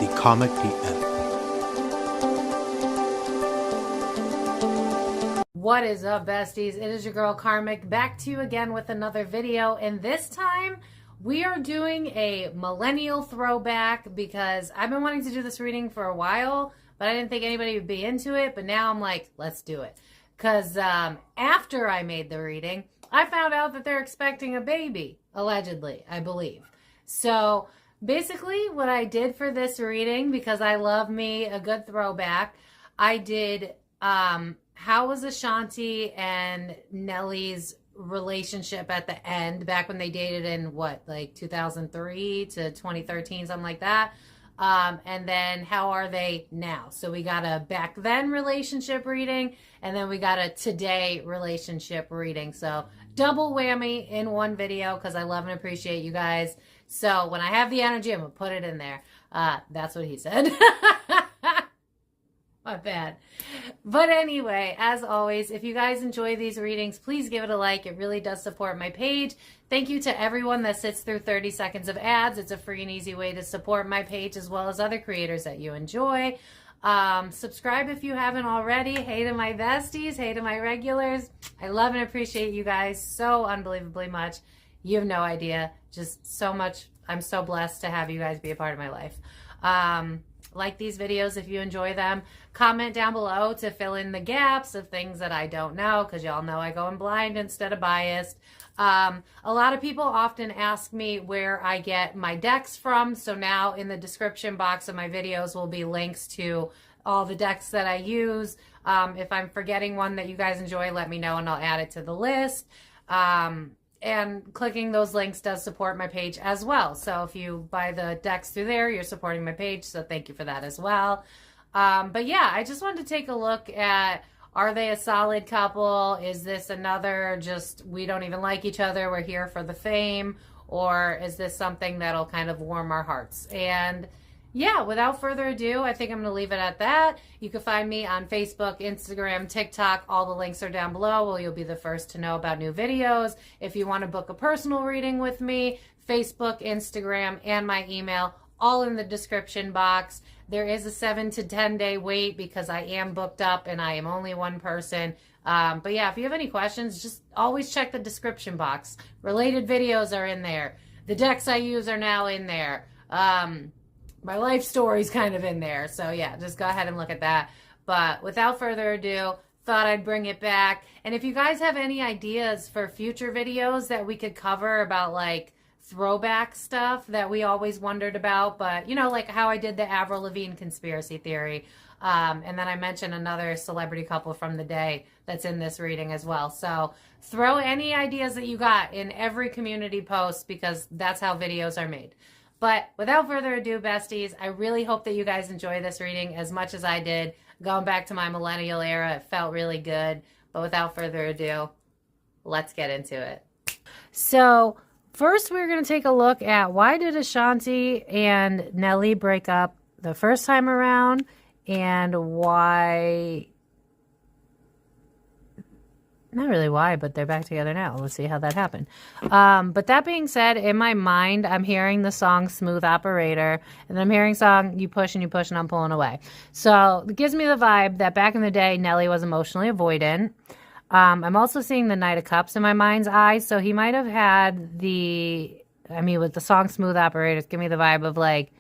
the Karmic PM. What is up, besties? It is your girl Karmic, back to you again with another video, and this time we are doing a millennial throwback because I've been wanting to do this reading for a while, but I didn't think anybody would be into it, but now I'm like, let's do it. Because after I made the reading, I found out that they're expecting a baby, allegedly, I believe. So basically what I did for this reading, because I love me a good throwback, I did how was Ashanti and Nelly's relationship at the end, back when they dated in what, like 2003 to 2013, something like that. And then how are they now? So we got a back then relationship reading, and then we got a today relationship reading. So double whammy in one video, because I love and appreciate you guys. So when I have the energy, I'm gonna put it in there. That's what he said. My bad. But anyway, as always, if you guys enjoy these readings, please give it a like. It really does support my page. Thank you to everyone that sits through 30 seconds of ads. It's a free and easy way to support my page as well as other creators that you enjoy. Subscribe if you haven't already. Hey to my besties. Hey to my regulars. I love and appreciate you guys so unbelievably much. You have no idea. Just so much. I'm so blessed to have you guys be a part of my life. Like these videos if you enjoy them. Comment down below to fill in the gaps of things that I don't know, because y'all know I go in blind instead of biased. A lot of people often ask me where I get my decks from, so now in the description box of my videos will be links to all the decks that I use. If I'm forgetting one that you guys enjoy, let me know and I'll add it to the list. And clicking those links does support my page as well. So if you buy the decks through there, you're supporting my page. So thank you for that as well. But yeah, I just wanted to take a look at, are they a solid couple? Is this another just, we don't even like each other, we're here for the fame? Or is this something that'll kind of warm our hearts? And yeah, without further ado, I think I'm going to leave it at that. You can find me on Facebook, Instagram, TikTok. All the links are down below. Well, you'll be the first to know about new videos. If you want to book a personal reading with me, Facebook, Instagram, and my email, all in the description box. There is a 7 to 10 day wait because I am booked up and I am only one person. But yeah, if you have any questions, just always check the description box. Related videos are in there. The decks I use are now in there. My life story's kind of in there. So yeah, just go ahead and look at that. But without further ado, thought I'd bring it back. And if you guys have any ideas for future videos that we could cover about like throwback stuff that we always wondered about, but you know, like how I did the Avril Lavigne conspiracy theory. And then I mentioned another celebrity couple from the day that's in this reading as well. So throw any ideas that you got in every community post, because that's how videos are made. But without further ado, besties, I really hope that you guys enjoy this reading as much as I did. Going back to my millennial era, it felt really good. But without further ado, let's get into it. So first, we're going to take a look at, why did Ashanti and Nelly break up the first time around, and why, not really why, but they're back together now. Let's see how that happened. But that being said, in my mind, I'm hearing the song Smooth Operator, and I'm hearing song You Push and I'm Pulling Away. So it gives me the vibe that back in the day, Nelly was emotionally avoidant. I'm also seeing the Knight of Cups in my mind's eye, so he might have had the, I mean, with the song Smooth Operator, give me the vibe of like,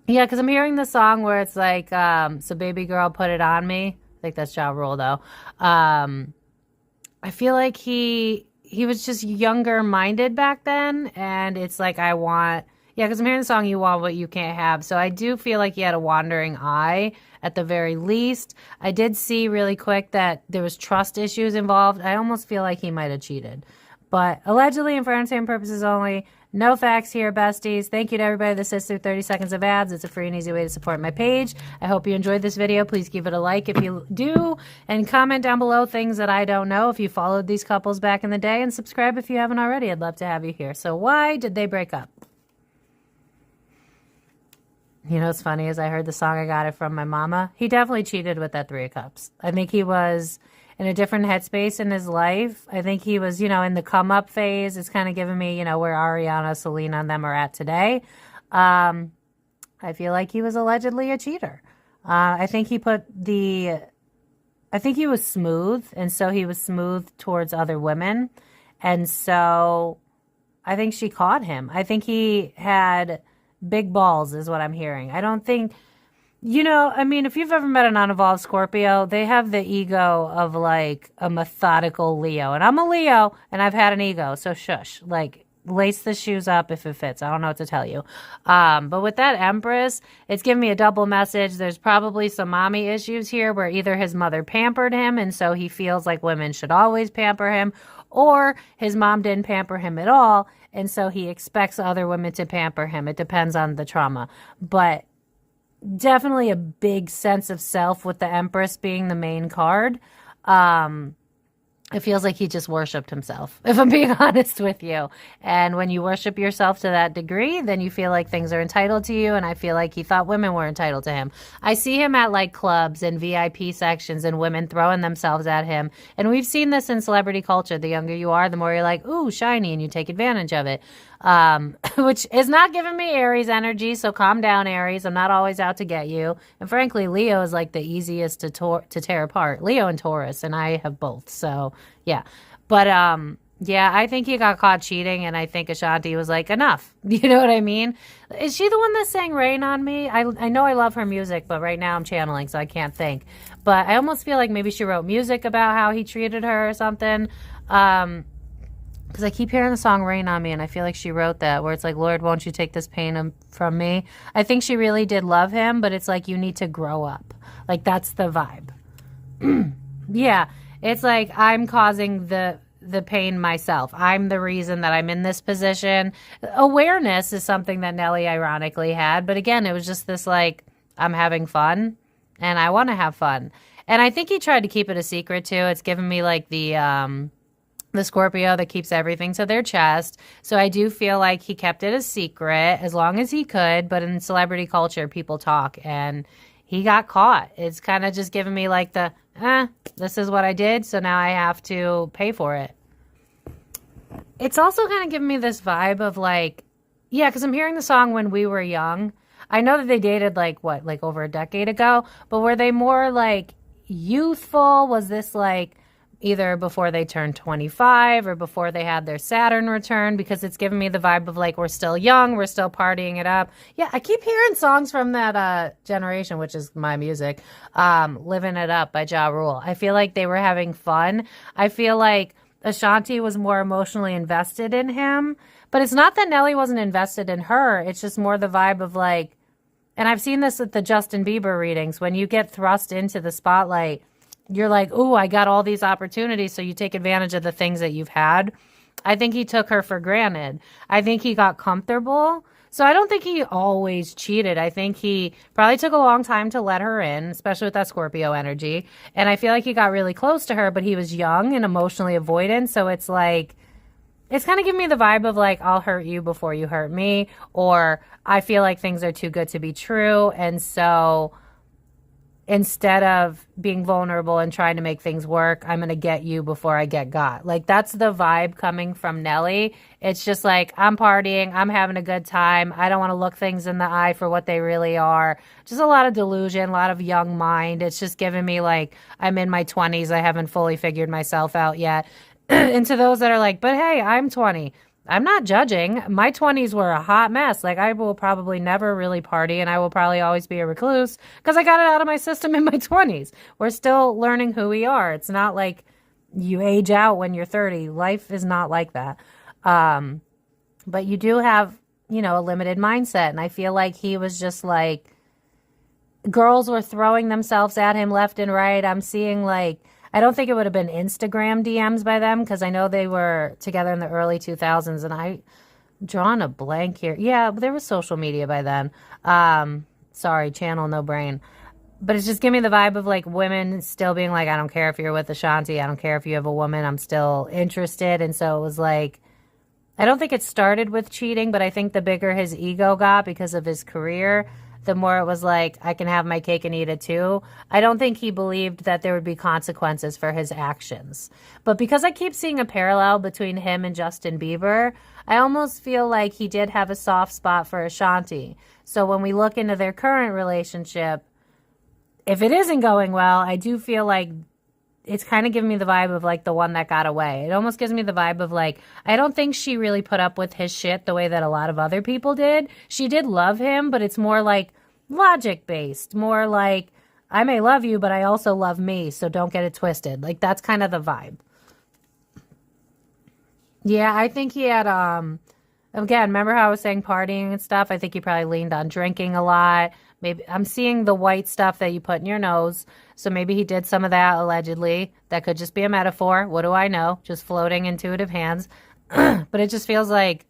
yeah, because I'm hearing the song where it's like, so baby girl, put it on me. I think that's Ja Rule, though. I feel like he was just younger minded back then, and it's like, I want, yeah, because I'm hearing the song You Want What You Can't Have. So I do feel like he had a wandering eye at the very least. I did see really quick that there was trust issues involved. I almost feel like he might have cheated. But allegedly, and for entertainment purposes only, no facts here, besties. Thank you to everybody that sits through 30 seconds of ads. It's a free and easy way to support my page. I hope you enjoyed this video. Please give it a like if you do, and comment down below things that I don't know if you followed these couples back in the day, and subscribe if you haven't already. I'd love to have you here. So why did they break up? You know what's funny is I heard the song, I got it from my mama. He definitely cheated with that 3 of Cups. I think he was in a different headspace in his life. I think he was, you know, in the come up phase. It's kind of giving me, you know, where Ariana, Selena, and them are at today. I I feel like he was allegedly a cheater. I think he was smooth, and so he was smooth towards other women. And so I think she caught him. I think he had big balls is what I'm hearing. I don't think, I mean, if you've ever met an unevolved Scorpio, they have the ego of like a methodical Leo. And I'm a Leo and I've had an ego. So shush, like lace the shoes up if it fits. I don't know what to tell you. But with that Empress, it's giving me a double message. There's probably some mommy issues here where either his mother pampered him and so he feels like women should always pamper him, or his mom didn't pamper him at all and so he expects other women to pamper him. It depends on the trauma. But definitely a big sense of self with the Empress being the main card. It feels like he just worshipped himself, if I'm being honest with you. And when you worship yourself to that degree, then you feel like things are entitled to you. And I feel like he thought women were entitled to him. I see him at like clubs and VIP sections and women throwing themselves at him. And we've seen this in celebrity culture. The younger you are, the more you're like, ooh, shiny, and you take advantage of it. Which is not giving me Aries energy. So calm down, Aries. I'm not always out to get you. And frankly, Leo is like the easiest to tear apart. Leo and Taurus, and I have both. So yeah. But, yeah, I think he got caught cheating, and I think Ashanti was like, enough. You know what I mean? Is she the one that sang Rain on Me? I know I love her music, but right now I'm channeling, so I can't think. But I almost feel like maybe she wrote music about how he treated her or something. Because I keep hearing the song Rain on Me, and I feel like she wrote that, where it's like, Lord, won't you take this pain from me? I think she really did love him, but it's like, you need to grow up. Like, that's the vibe. Yeah, it's like, I'm causing the pain myself. I'm the reason that I'm in this position. Awareness is something that Nelly ironically had, but again, it was just this like, I'm having fun, and I want to have fun. And I think he tried to keep it a secret, too. It's given me like the Scorpio that keeps everything to their chest. So I do feel like he kept it a secret as long as he could. But in celebrity culture, people talk, and he got caught. It's kind of just giving me like the, this is what I did, so now I have to pay for it. It's also kind of giving me this vibe of like, yeah, because I'm hearing the song When We Were Young. I know that they dated like over a decade ago, but were they more like youthful? Was this like either before they turned 25 or before they had their Saturn return? Because it's giving me the vibe of like, we're still young, we're still partying it up. Yeah, I keep hearing songs from that generation, which is my music, Living It Up by Ja Rule. I feel like they were having fun. I feel like Ashanti was more emotionally invested in him. But it's not that Nelly wasn't invested in her. It's just more the vibe of like, and I've seen this at the Justin Bieber readings, when you get thrust into the spotlight, you're like, ooh, I got all these opportunities, so you take advantage of the things that you've had. I think he took her for granted. I think he got comfortable. So I don't think he always cheated. I think he probably took a long time to let her in, especially with that Scorpio energy. And I feel like he got really close to her, but he was young and emotionally avoidant. So it's like, it's kind of giving me the vibe of like, I'll hurt you before you hurt me, or I feel like things are too good to be true. And so instead of being vulnerable and trying to make things work, I'm going to get you before I get got. Like, that's the vibe coming from Nelly. It's just like, I'm partying, I'm having a good time. I don't want to look things in the eye for what they really are. Just a lot of delusion, a lot of young mind. It's just giving me like, I'm in my 20s. I haven't fully figured myself out yet. And to those that are like, but hey, I'm 20. I'm not judging. My 20s were a hot mess. Like, I will probably never really party, and I will probably always be a recluse because I got it out of my system in my 20s. We're still learning who we are. It's not like you age out when you're 30. Life is not like that. But you do have, a limited mindset. And I feel like he was just like, girls were throwing themselves at him left and right. I'm seeing like, I don't think it would have been Instagram DMs by them because I know they were together in the early 2000s, and I drawn a blank here. Yeah, there was social media by then. Sorry, channel no brain. But it's just giving me the vibe of like women still being like, I don't care if you're with Ashanti. I don't care if you have a woman. I'm still interested. And so it was like, I don't think it started with cheating, but I think the bigger his ego got because of his career, the more it was like, I can have my cake and eat it too. I don't think he believed that there would be consequences for his actions. But because I keep seeing a parallel between him and Justin Bieber, I almost feel like he did have a soft spot for Ashanti. So when we look into their current relationship, if it isn't going well, I do feel like it's kind of giving me the vibe of like the one that got away. It almost gives me the vibe of like, I don't think she really put up with his shit the way that a lot of other people did. She did love him, but it's more like logic based, more like, I may love you, but I also love me, so don't get it twisted. Like, that's kind of the vibe. Yeah, I think he had, again, remember how I was saying partying and stuff? I think he probably leaned on drinking a lot. Maybe I'm seeing the white stuff that you put in your nose. So maybe he did some of that allegedly. That could just be a metaphor. What do I know? Just floating intuitive hands. But it just feels like,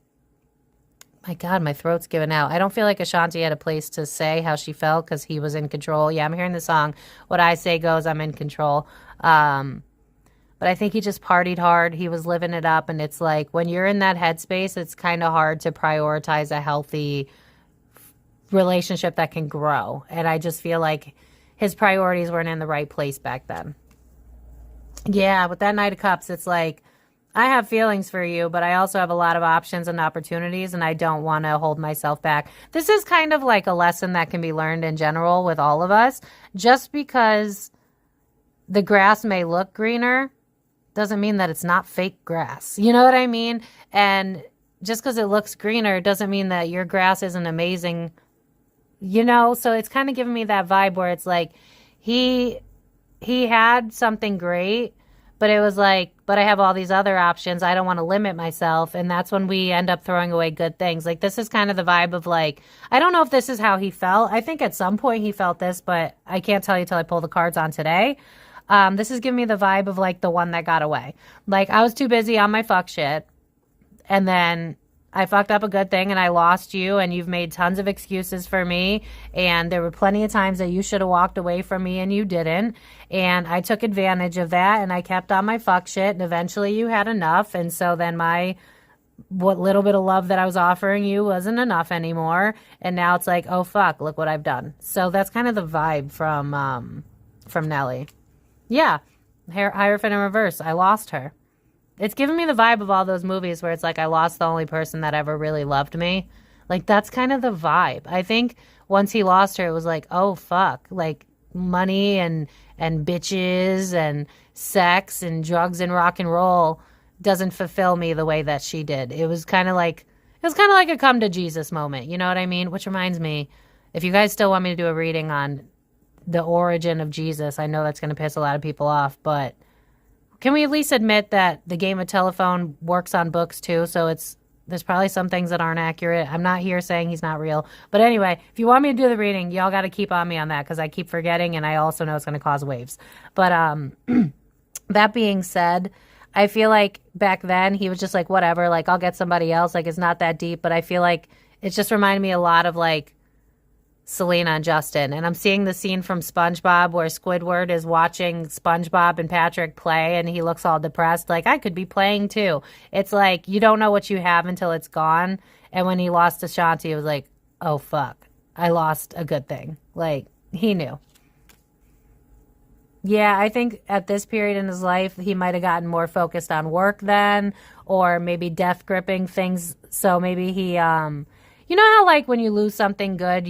my God, my throat's giving out. I don't feel like Ashanti had a place to say how she felt because he was in control. Yeah, I'm hearing the song. What I say goes, I'm in control. But I think he just partied hard. He was living it up. And it's like when you're in that headspace, it's kind of hard to prioritize a healthy relationship that can grow. And I just feel like his priorities weren't in the right place back then. Yeah, with that Knight of Cups, it's like, I have feelings for you, but I also have a lot of options and opportunities, and I don't want to hold myself back. This is kind of like a lesson that can be learned in general with all of us. Just because the grass may look greener doesn't mean that it's not fake grass. You know what I mean? And just because it looks greener doesn't mean that your grass isn't amazing. You know, so it's kind of giving me that vibe where it's like he had something great, but it was like, but I have all these other options. I don't want to limit myself. And that's when we end up throwing away good things. Like, this is kind of the vibe of like, I don't know if this is how he felt. I think at some point he felt this, but I can't tell you till I pull the cards on today. This is giving me the vibe of like the one that got away. Like, I was too busy on my fuck shit. And then I fucked up a good thing and I lost you, and you've made tons of excuses for me. And there were plenty of times that you should have walked away from me and you didn't. And I took advantage of that and I kept on my fuck shit, and eventually you had enough. And so then what little bit of love that I was offering you wasn't enough anymore. And now it's like, oh fuck, look what I've done. So that's kind of the vibe from Nelly. Yeah. Hierophant in reverse. I lost her. It's giving me the vibe of all those movies where it's like I lost the only person that ever really loved me. Like, that's kind of the vibe. I think once he lost her, it was like, oh, fuck. Like, money and bitches and sex and drugs and rock and roll doesn't fulfill me the way that she did. It was kind of like a come to Jesus moment. You know what I mean? Which reminds me, if you guys still want me to do a reading on the origin of Jesus, I know that's going to piss a lot of people off, but can we at least admit that the game of telephone works on books too? So there's probably some things that aren't accurate. I'm not here saying he's not real. But anyway, if you want me to do the reading, y'all got to keep on me on that because I keep forgetting, and I also know it's going to cause waves. But that being said, I feel like back then he was just like, whatever, like, I'll get somebody else. Like, it's not that deep. But I feel like it just reminded me a lot of like Selena and Justin. And I'm seeing the scene from SpongeBob where Squidward is watching SpongeBob and Patrick play and he looks all depressed. Like, I could be playing too. It's like, you don't know what you have until it's gone. And when he lost Ashanti, it was like, oh fuck, I lost a good thing. Like, he knew. Yeah, I think at this period in his life, he might have gotten more focused on work then, or maybe death gripping things. So maybe he, you know how like when you lose something good,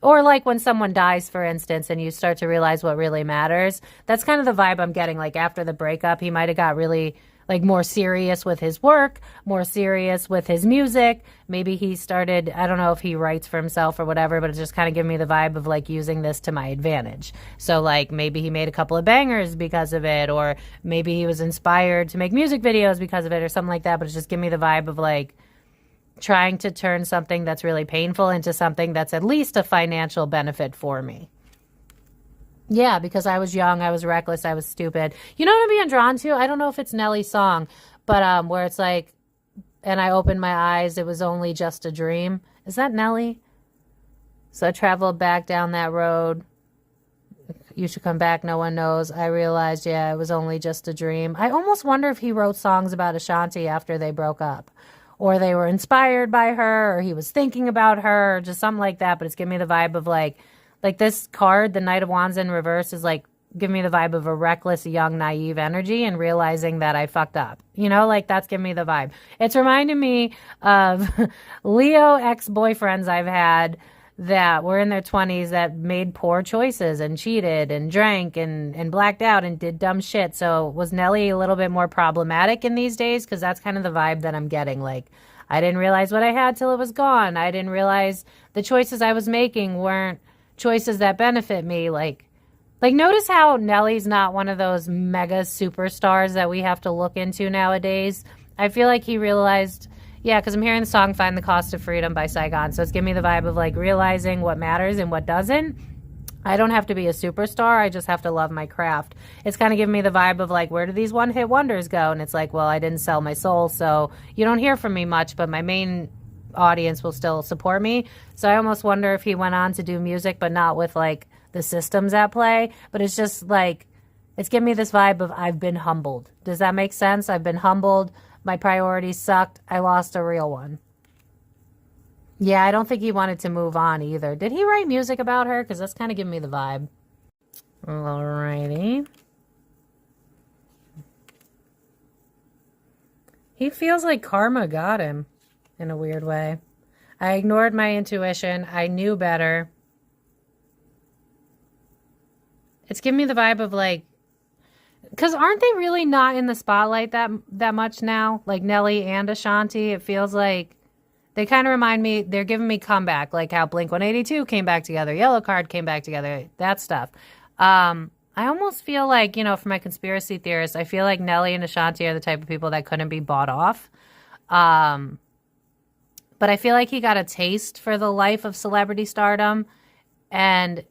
or like when someone dies, for instance, and you start to realize what really matters. That's kind of the vibe I'm getting. Like, after the breakup, he might have got really like more serious with his work, more serious with his music. Maybe he started, I don't know if he writes for himself or whatever, but it's just kind of giving me the vibe of like using this to my advantage. So like maybe he made a couple of bangers because of it, or maybe he was inspired to make music videos because of it or something like that. But it's just giving me the vibe of like trying to turn something that's really painful into something that's at least a financial benefit for me. Yeah, because I was young, I was reckless, I was stupid. You know what I'm being drawn to? I don't know if it's Nelly's song, but where it's like, and I opened my eyes, it was only just a dream. Is that Nelly? So I traveled back down that road. You should come back, no one knows. I realized, yeah, it was only just a dream. I almost wonder if he wrote songs about Ashanti after they broke up. or they were inspired by her, or he was thinking about her, or just something like that. But it's giving me the vibe of like this card, the Knight of Wands in reverse, is like giving me the vibe of a reckless, young, naive energy and realizing that I fucked up. You know, like that's giving me the vibe. It's reminding me of Leo ex-boyfriends I've had that were in their 20s that made poor choices and cheated and drank and blacked out and did dumb shit. So was Nelly a little bit more problematic in these days? Because that's kind of the vibe that I'm getting. Like, I didn't realize what I had till it was gone. I didn't realize the choices I was making weren't choices that benefit me. Like notice how Nelly's not one of those mega superstars that we have to look into nowadays. I feel like he realized, yeah, because I'm hearing the song Find the Cost of Freedom by Saigon. So it's giving me the vibe of like realizing what matters and what doesn't. I don't have to be a superstar. I just have to love my craft. It's kind of giving me the vibe of like, where do these one-hit wonders go? And it's like, well, I didn't sell my soul, so you don't hear from me much, but my main audience will still support me. So I almost wonder if he went on to do music, but not with like the systems at play. But it's just like, it's giving me this vibe of I've been humbled. Does that make sense? I've been humbled. My priorities sucked. I lost a real one. Yeah, I don't think he wanted to move on either. Did he write music about her? Because that's kind of giving me the vibe. Alrighty. He feels like karma got him in a weird way. I ignored my intuition. I knew better. It's giving me the vibe of like, because aren't they really not in the spotlight that much now? Like Nelly and Ashanti, it feels like they kind of remind me, they're giving me comeback, like how Blink-182 came back together, Yellow Card came back together, that stuff. I almost feel like, you know, for my conspiracy theorists, I feel like Nelly and Ashanti are the type of people that couldn't be bought off. But I feel like he got a taste for the life of celebrity stardom, and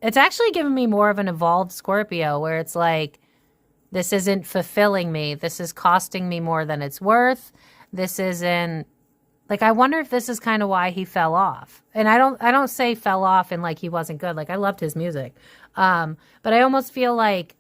it's actually given me more of an evolved Scorpio where it's like, this isn't fulfilling me. This is costing me more than it's worth. This isn't, like, I wonder if this is kind of why he fell off. And I don't say fell off and like he wasn't good. Like, I loved his music. But I almost feel like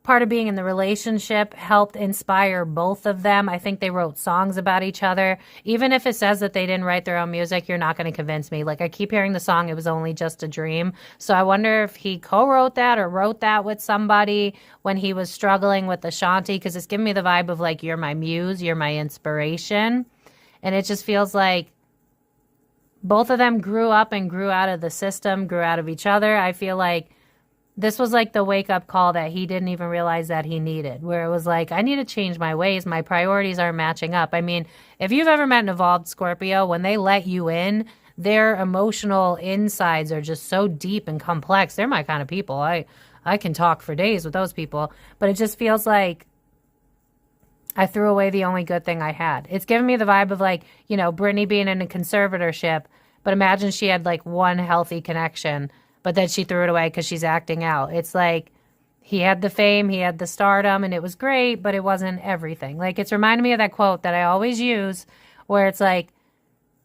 part of being in the relationship helped inspire both of them. I think they wrote songs about each other. Even if it says that they didn't write their own music, you're not going to convince me. Like, I keep hearing the song, It Was Only Just a Dream. So I wonder if he co-wrote that or wrote that with somebody when he was struggling with Ashanti, because it's giving me the vibe of like, you're my muse, you're my inspiration. And it just feels like both of them grew up and grew out of the system, grew out of each other. I feel like this was like the wake-up call that he didn't even realize that he needed, where it was like, I need to change my ways. My priorities aren't matching up. I mean, if you've ever met an evolved Scorpio, when they let you in, their emotional insides are just so deep and complex. They're my kind of people. I can talk for days with those people. But it just feels like I threw away the only good thing I had. It's giving me the vibe of like, you know, Britney being in a conservatorship, but imagine she had like one healthy connection, but then she threw it away because she's acting out. It's like he had the fame, he had the stardom, and it was great, but it wasn't everything. Like, it's reminding me of that quote that I always use where it's like,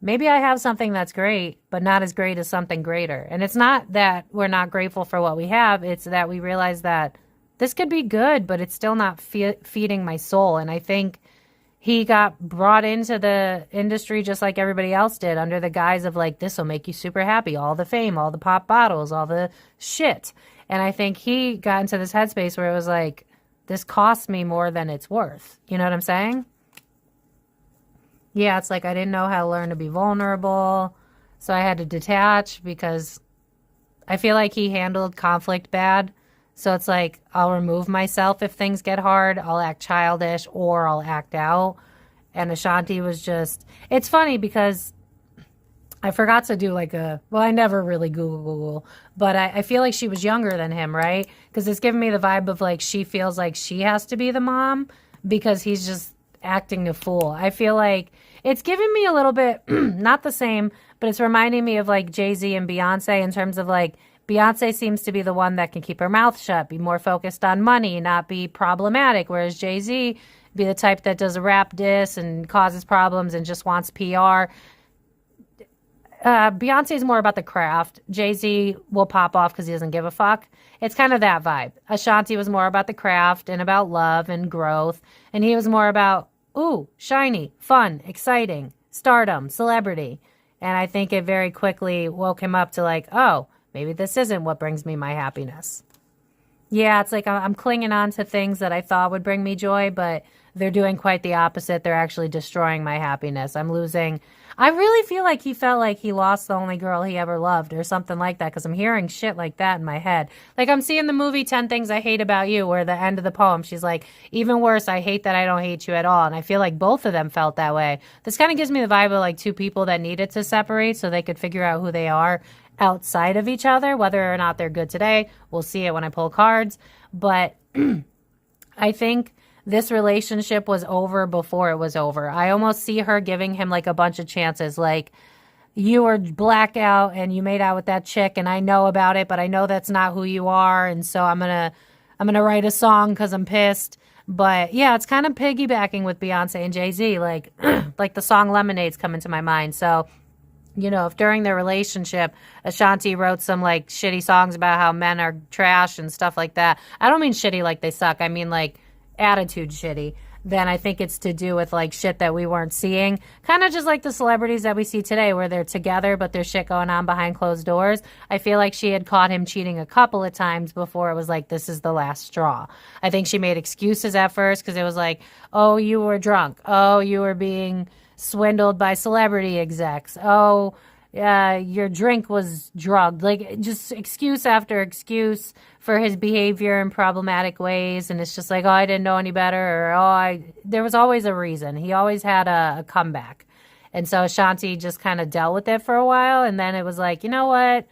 maybe I have something that's great, but not as great as something greater. And it's not that we're not grateful for what we have. It's that we realize that this could be good, but it's still not feeding my soul. And I think he got brought into the industry just like everybody else did, under the guise of like, this will make you super happy. All the fame, all the pop bottles, all the shit. And I think he got into this headspace where it was like, this costs me more than it's worth. You know what I'm saying? Yeah, it's like I didn't know how to learn to be vulnerable. So I had to detach because I feel like he handled conflict bad. So it's like, I'll remove myself if things get hard. I'll act childish or I'll act out. And Ashanti was just, it's funny because I forgot to do like well, I never really Google, but I feel like she was younger than him, right? Because it's giving me the vibe of like, she feels like she has to be the mom because he's just acting a fool. I feel like it's giving me a little bit, not the same, but it's reminding me of like Jay-Z and Beyonce in terms of like, Beyonce seems to be the one that can keep her mouth shut, be more focused on money, not be problematic, whereas Jay-Z be the type that does a rap diss and causes problems and just wants PR. Beyonce is more about the craft. Jay-Z will pop off because he doesn't give a fuck. It's kind of that vibe. Ashanti was more about the craft and about love and growth, and he was more about ooh, shiny, fun, exciting, stardom, celebrity. And I think it very quickly woke him up to like, oh, maybe this isn't what brings me my happiness. Yeah, it's like I'm clinging on to things that I thought would bring me joy, but they're doing quite the opposite. They're actually destroying my happiness. I'm losing. I really feel like he felt like he lost the only girl he ever loved or something like that, because I'm hearing shit like that in my head. Like I'm seeing the movie 10 Things I Hate About You, where the end of the poem, she's like, even worse, I hate that I don't hate you at all. And I feel like both of them felt that way. This kind of gives me the vibe of like two people that needed to separate so they could figure out who they are outside of each other, whether or not they're good today. We'll see it when I pull cards. But I think this relationship was over before it was over. I almost see her giving him like a bunch of chances. Like, you were blackout and you made out with that chick and I know about it, but I know that's not who you are. And so I'm going to write a song cause I'm pissed. But yeah, it's kind of piggybacking with Beyonce and Jay-Z. Like, like the song Lemonade's coming to my mind. So, you know, if during their relationship, Ashanti wrote some like shitty songs about how men are trash and stuff like that. I don't mean shitty like they suck. I mean like attitude shitty. Then I think it's to do with like shit that we weren't seeing. Kind of just like the celebrities that we see today where they're together, but there's shit going on behind closed doors. I feel like she had caught him cheating a couple of times before it was like, this is the last straw. I think she made excuses at first because it was like, oh, you were drunk. Oh, you were being swindled by celebrity execs. Oh, your drink was drugged. Like just excuse after excuse for his behavior in problematic ways. And it's just like, oh, I didn't know any better. Or, there was always a reason. He always had a comeback. And so Ashanti just kind of dealt with it for a while. And then it was like, you know what?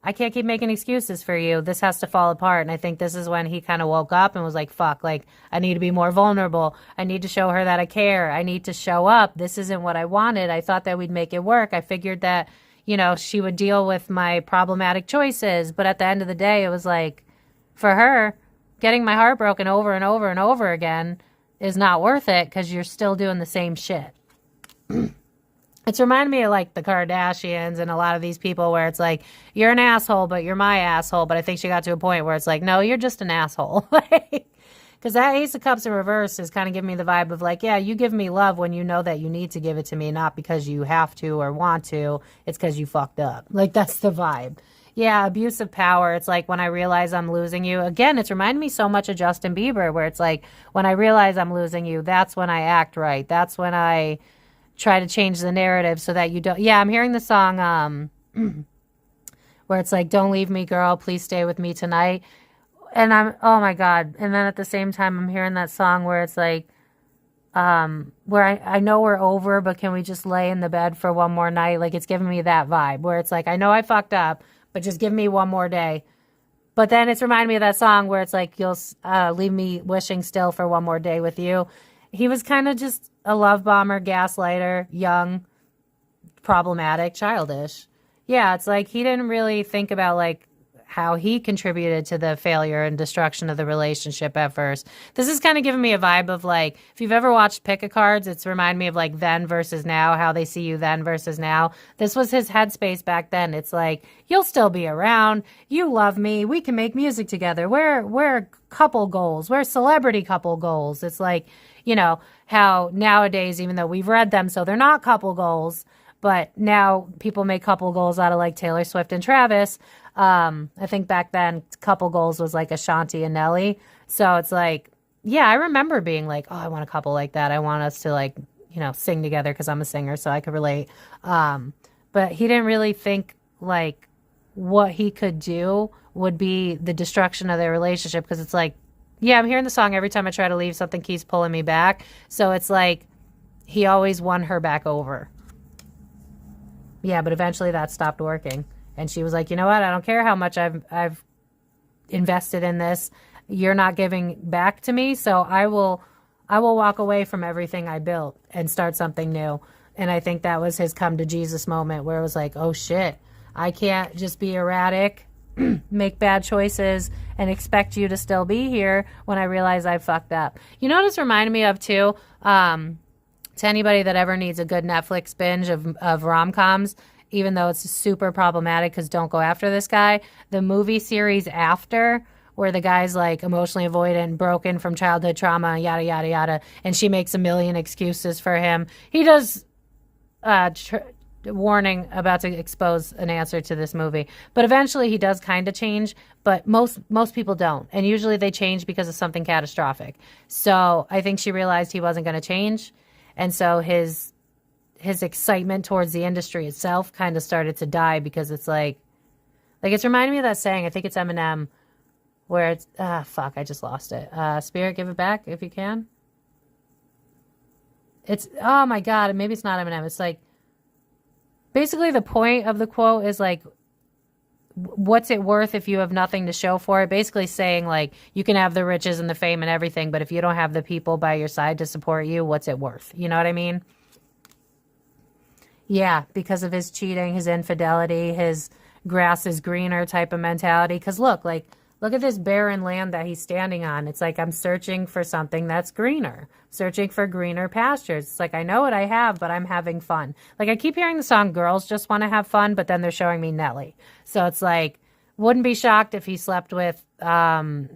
I can't keep making excuses for you. This has to fall apart. And I think this is when he kind of woke up and was like, fuck, like, I need to be more vulnerable. I need to show her that I care. I need to show up. This isn't what I wanted. I thought that we'd make it work. I figured that, you know, she would deal with my problematic choices. But at the end of the day, it was like, for her, getting my heart broken over and over and over again is not worth it because you're still doing the same shit. It's reminded me of like the Kardashians and a lot of these people where it's like, you're an asshole, but you're my asshole. But I think she got to a point where it's like, no, you're just an asshole. Because that Ace of Cups in reverse is kind of giving me the vibe of like, yeah, you give me love when you know that you need to give it to me, not because you have to or want to. It's because you fucked up. Like, that's the vibe. Yeah, abuse of power. It's like when I realize I'm losing you. Again, it's reminded me so much of Justin Bieber, where it's like, when I realize I'm losing you, that's when I act right. That's when I try to change the narrative so that you don't. Yeah, I'm hearing the song where it's like, don't leave me, girl. Please stay with me tonight. And I'm, oh my God. And then at the same time, I'm hearing that song where it's like, where I know we're over, but can we just lay in the bed for one more night? Like, it's giving me that vibe where it's like, I know I fucked up, but just give me one more day. But then it's reminding me of that song where it's like, you'll leave me wishing still for one more day with you. He was kind of just a love bomber, gaslighter, young, problematic, childish. Yeah, it's like he didn't really think about like how he contributed to the failure and destruction of the relationship at first. This is kind of giving me a vibe of like, if you've ever watched Pick a Cards, it's remind me of like then versus now, how they see you then versus now. This was his headspace back then. It's like, you'll still be around. You love me. We can make music together. We're couple goals. We're celebrity couple goals. It's like, you know, how nowadays, even though we've read them, so they're not couple goals, but now people make couple goals out of like Taylor Swift and Travis. I think back then couple goals was like Ashanti and Nelly. So it's like, yeah, I remember being like, oh, I want a couple like that. I want us to like, you know, sing together because I'm a singer, so I could relate. But he didn't really think like what he could do would be the destruction of their relationship, because it's like, yeah, I'm hearing the song every time I try to leave, something keeps pulling me back. So it's like he always won her back over. Yeah, but eventually that stopped working. And she was like, you know what? I don't care how much I've invested in this. You're not giving back to me. So I will walk away from everything I built and start something new. And I think that was his come to Jesus moment where it was like, oh shit, I can't just be erratic, make bad choices and expect you to still be here when I realize I fucked up. You know what this reminded me of too? To anybody that ever needs a good Netflix binge of rom-coms, even though it's super problematic because don't go after this guy, the movie series After, where the guy's like emotionally avoidant, broken from childhood trauma, yada, yada, yada. And she makes a million excuses for him. He does, warning, about to expose an answer to this movie. But eventually he does kind of change, but most people don't. And usually they change because of something catastrophic. So I think she realized he wasn't going to change. And so his excitement towards the industry itself kind of started to die, because it's like it's reminding me of that saying, I think it's Eminem, where it's, fuck, I just lost it. Spirit, give it back if you can. It's, oh my God, maybe it's not Eminem. It's like, basically the point of the quote is like, what's it worth if you have nothing to show for it? Basically saying like, you can have the riches and the fame and everything, but if you don't have the people by your side to support you, what's it worth? You know what I mean? Yeah, because of his cheating, his infidelity, his grass is greener type of mentality. Because look at this barren land that he's standing on. It's like, I'm searching for something that's greener, searching for greener pastures. It's like, I know what I have, but I'm having fun. Like, I keep hearing the song Girls Just Want to Have Fun, but then they're showing me Nelly. So it's like, wouldn't be shocked if he slept with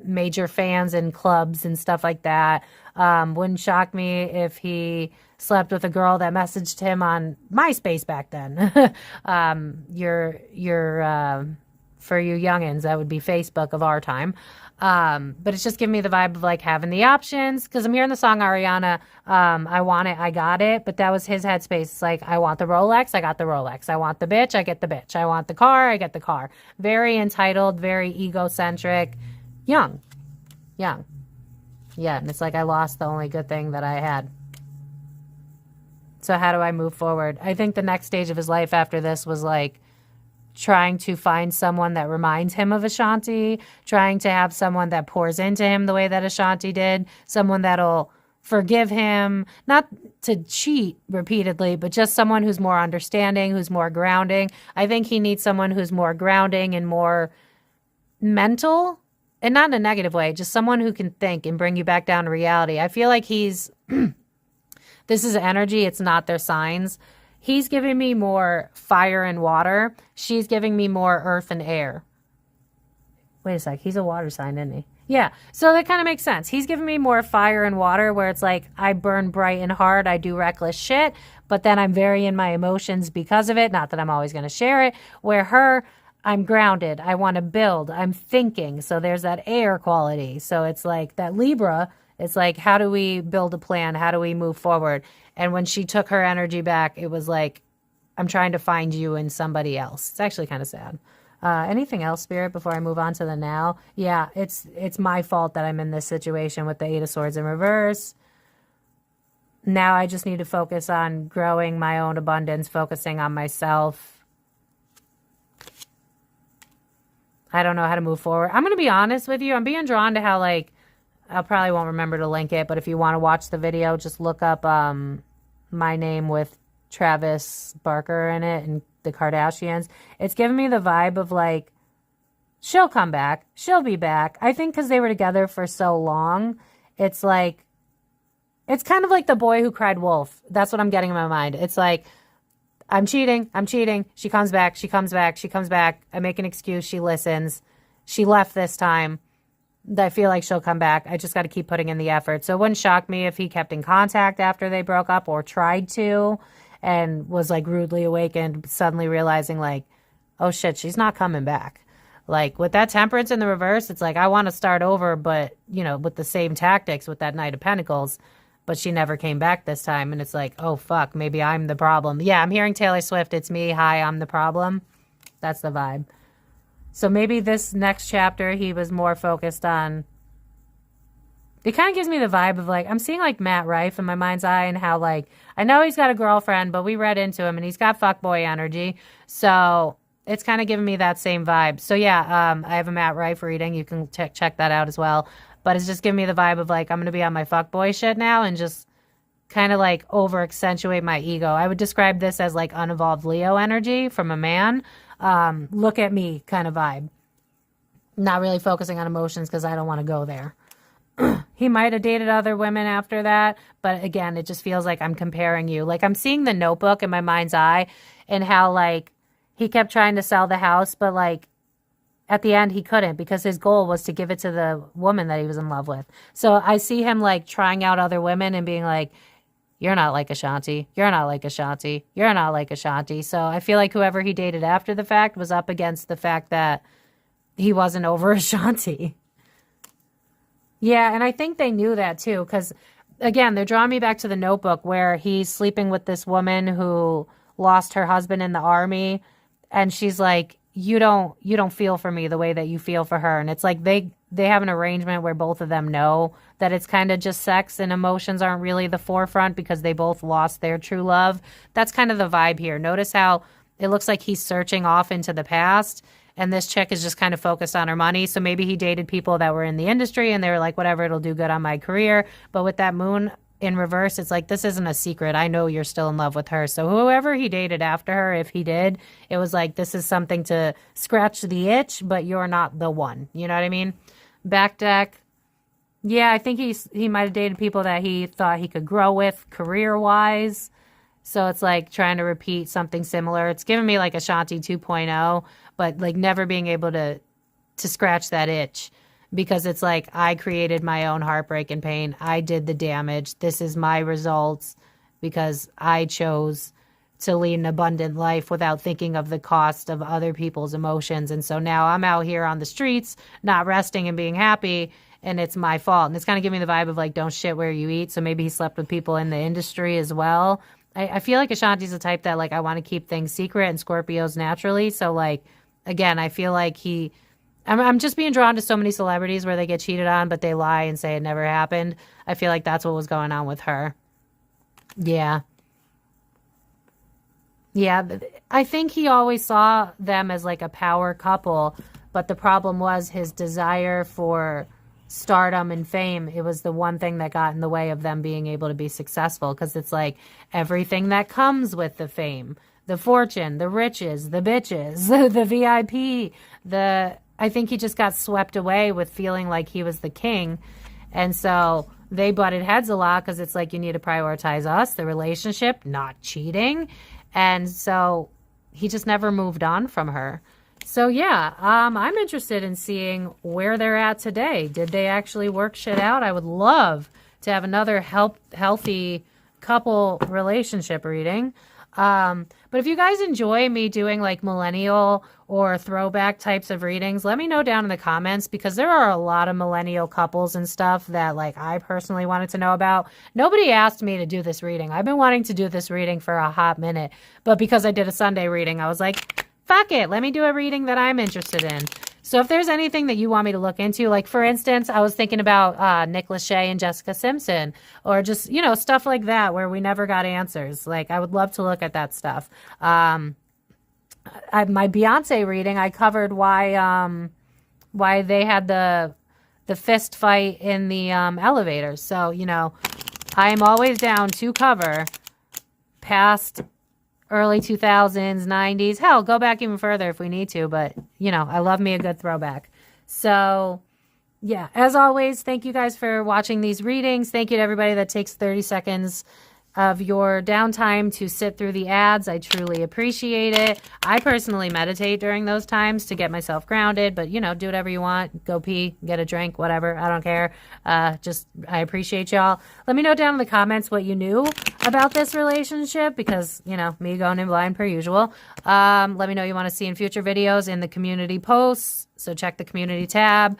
major fans in clubs and stuff like that. Wouldn't shock me if he slept with a girl that messaged him on MySpace back then. For you youngins, that would be Facebook of our time. But it's just giving me the vibe of like having the options, because I'm hearing the song Ariana, I want it, I got it, but that was his headspace. It's like, I want the Rolex, I got the Rolex. I want the bitch, I get the bitch. I want the car, I get the car. Very entitled, very egocentric, young. Yeah, and it's like, I lost the only good thing that I had. So how do I move forward? I think the next stage of his life after this was like trying to find someone that reminds him of Ashanti, trying to have someone that pours into him the way that Ashanti did, someone that'll forgive him, not to cheat repeatedly, but just someone who's more understanding, who's more grounding. I think he needs someone who's more grounding and more mental, and not in a negative way, just someone who can think and bring you back down to reality. I feel like he's... This is energy. It's not their signs. He's giving me more fire and water. She's giving me more earth and air. Wait a sec. He's a water sign, isn't he? Yeah. So that kind of makes sense. He's giving me more fire and water, where it's like, I burn bright and hard. I do reckless shit, but then I'm very in my emotions because of it. Not that I'm always going to share it. Where her, I'm grounded. I want to build. I'm thinking. So there's that air quality. So it's like that Libra. It's like, how do we build a plan? How do we move forward? And when she took her energy back, it was like, I'm trying to find you in somebody else. It's actually kind of sad. Anything else, Spirit, before I move on to the now? Yeah, it's my fault that I'm in this situation with the Eight of Swords in reverse. Now I just need to focus on growing my own abundance, focusing on myself. I don't know how to move forward. I'm going to be honest with you. I'm being drawn to how, like, I probably won't remember to link it, but if you want to watch the video, just look up My Name with Travis Barker in it and the Kardashians. It's giving me the vibe of like, she'll come back. She'll be back. I think because they were together for so long, it's like, it's kind of like the boy who cried wolf. That's what I'm getting in my mind. It's like, I'm cheating. She comes back. I make an excuse. She listens. She left this time. I feel like she'll come back. I just got to keep putting in the effort. So it wouldn't shock me if he kept in contact after they broke up, or tried to, and was like rudely awakened, suddenly realizing like, oh shit, she's not coming back. Like with that Temperance in the reverse, it's like, I want to start over, but you know, with the same tactics with that Knight of Pentacles, but she never came back this time. And it's like, oh fuck, maybe I'm the problem. Yeah, I'm hearing Taylor Swift. It's me. Hi, I'm the problem. That's the vibe. So maybe this next chapter, he was more focused on, it kind of gives me the vibe of like, I'm seeing like Matt Rife in my mind's eye, and how like, I know he's got a girlfriend, but we read into him and he's got fuckboy energy. So it's kind of giving me that same vibe. So yeah, I have a Matt Rife reading. You can check that out as well. But it's just giving me the vibe of like, I'm going to be on my fuckboy shit now and just kind of like over accentuate my ego. I would describe this as like unevolved Leo energy from a man. Look at me kind of vibe. Not really focusing on emotions because I don't want to go there. He might have dated other women after that, but again, it just feels like I'm comparing you. Like I'm seeing the Notebook in my mind's eye, and how like he kept trying to sell the house, but like at the end he couldn't, because his goal was to give it to the woman that he was in love with. So I see him like trying out other women and being like, you're not like Ashanti. You're not like Ashanti. You're not like Ashanti. So I feel like whoever he dated after the fact was up against the fact that he wasn't over Ashanti. Yeah, and I think they knew that too, because again, they're drawing me back to the Notebook where he's sleeping with this woman who lost her husband in the army, and she's like, you don't feel for me the way that you feel for her. And it's like they have an arrangement where both of them know that it's kind of just sex and emotions aren't really the forefront because they both lost their true love. That's kind of the vibe here. Notice how it looks like he's searching off into the past, and this chick is just kind of focused on her money. So maybe he dated people that were in the industry and they were like, whatever, it'll do good on my career. But with that moon in reverse, it's like, this isn't a secret. I know you're still in love with her. So whoever he dated after her, if he did, it was like, this is something to scratch the itch, but you're not the one. You know what I mean? Back deck. Yeah, I think he might have dated people that he thought he could grow with career-wise. So it's like trying to repeat something similar. It's giving me like Ashanti 2.0, but like never being able to scratch that itch. Because it's like, I created my own heartbreak and pain. I did the damage. This is my results because I chose to lead an abundant life without thinking of the cost of other people's emotions. And so now I'm out here on the streets, not resting and being happy, and it's my fault. And it's kind of giving me the vibe of like, don't shit where you eat. So maybe he slept with people in the industry as well. I feel like Ashanti's the type that like, I want to keep things secret, and Scorpio's naturally. So like, again, I feel like I'm just being drawn to so many celebrities where they get cheated on, but they lie and say it never happened. I feel like that's what was going on with her. Yeah. Yeah. I think he always saw them as like a power couple, but the problem was his desire for stardom and fame. It was the one thing that got in the way of them being able to be successful, because it's like everything that comes with the fame, the fortune, the riches, the bitches, the VIP, I think he just got swept away with feeling like he was the king. And so they butted heads a lot because it's like, you need to prioritize us, the relationship, not cheating. And so he just never moved on from her. So yeah, I'm interested in seeing where they're at today. Did they actually work shit out? I would love to have another healthy couple relationship reading. But if you guys enjoy me doing like millennial or throwback types of readings, let me know down in the comments, because there are a lot of millennial couples and stuff that like I personally wanted to know about. Nobody asked me to do this reading. I've been wanting to do this reading for a hot minute, but because I did a Sunday reading, I was like, fuck it, let me do a reading that I'm interested in. So if there's anything that you want me to look into, like for instance, I was thinking about Nick Lachey and Jessica Simpson, or just, stuff like that where we never got answers. Like I would love to look at that stuff. My Beyonce reading, I covered why they had the fist fight in the elevator. So, I am always down to cover past early 2000s, 90s. Hell, go back even further if we need to. But, I love me a good throwback. So, yeah, as always, thank you guys for watching these readings. Thank you to everybody that takes 30 seconds of your downtime to sit through the ads. I truly appreciate it. I personally meditate during those times to get myself grounded, but do whatever you want. Go pee, get a drink, whatever. I don't care. I appreciate y'all. Let me know down in the comments what you knew about this relationship, because, me going in blind per usual. Let me know you want to see in future videos in the community posts. So check the community tab.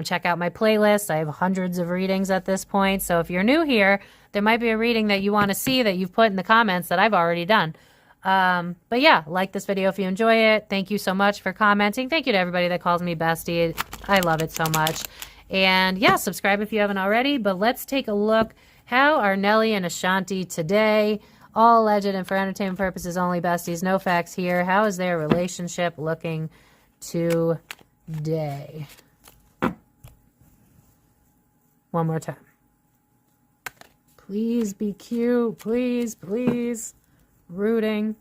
Check out my playlist. I have hundreds of readings at this point. So if you're new here, there might be a reading that you want to see that you've put in the comments that I've already done. But yeah, like this video if you enjoy it. Thank you so much for commenting. Thank you to everybody that calls me bestie. I love it so much. And yeah, subscribe if you haven't already. But let's take a look. How are Nelly and Ashanti today? All alleged and for entertainment purposes only, besties. No facts here. How is their relationship looking today? One more time. Please be cute. Please, please. Rooting.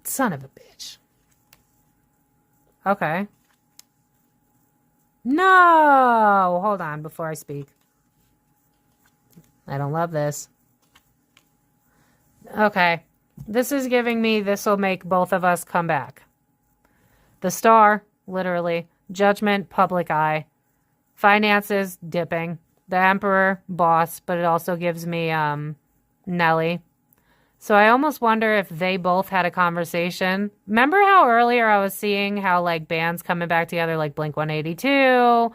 Son of a bitch. Okay. No! Hold on before I speak. I don't love this. Okay. This is giving me this will make both of us come back. The Star, literally. Judgment, public eye. Finances, dipping. The Emperor, boss, but it also gives me Nelly. So I almost wonder if they both had a conversation. Remember how earlier I was seeing how like bands coming back together, like Blink-182,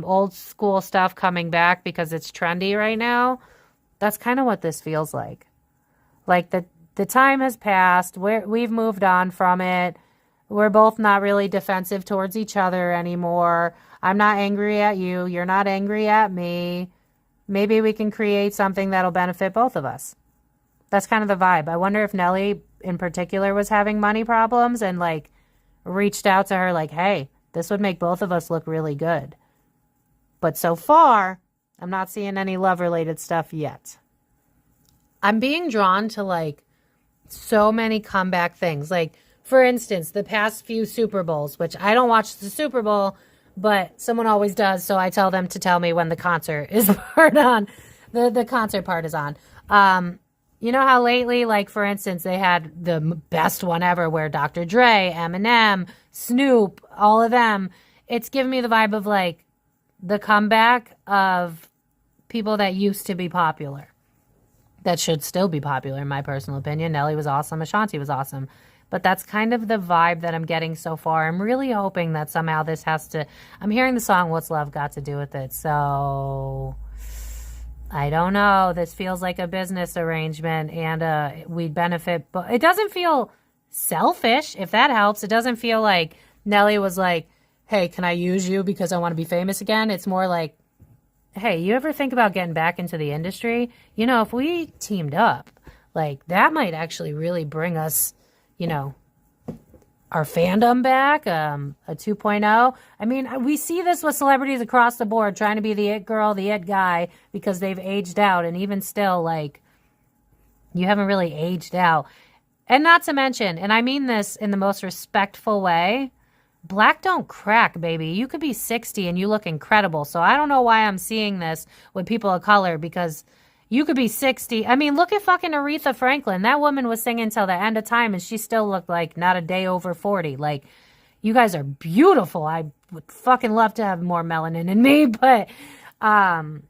old school stuff coming back because it's trendy right now? That's kind of what this feels like. Like the time has passed. We've moved on from it. We're both not really defensive towards each other anymore. I'm not angry at you. You're not angry at me. Maybe we can create something that'll benefit both of us. That's kind of the vibe. I wonder if Nelly in particular was having money problems and like reached out to her like, hey, this would make both of us look really good. But so far, I'm not seeing any love-related stuff yet. I'm being drawn to like so many comeback things. Like, for instance, the past few Super Bowls, which I don't watch the Super Bowl, but someone always does, so I tell them to tell me when the concert is on. The concert part is on. You know how lately, like, for instance, they had the best one ever where Dr. Dre, Eminem, Snoop, all of them. It's giving me the vibe of, like, the comeback of people that used to be popular. That should still be popular, in my personal opinion. Nelly was awesome. Ashanti was awesome. But that's kind of the vibe that I'm getting so far. I'm really hoping that somehow this has to... I'm hearing the song, What's Love Got to Do with It? So... I don't know. This feels like a business arrangement and we'd benefit. But it doesn't feel selfish, if that helps. It doesn't feel like Nelly was like, hey, can I use you because I want to be famous again? It's more like, hey, you ever think about getting back into the industry? You know, if we teamed up, like that might actually really bring us, you know, our fandom back, a 2.0. I mean, we see this with celebrities across the board trying to be the it girl, the it guy, because they've aged out. And even still, like, you haven't really aged out. And not to mention, and I mean this in the most respectful way, black don't crack, baby. You could be 60 and you look incredible. So I don't know why I'm seeing this with people of color, because you could be 60. I mean, look at fucking Aretha Franklin. That woman was singing till the end of time and she still looked like not a day over 40. Like, you guys are beautiful. I would fucking love to have more melanin in me, but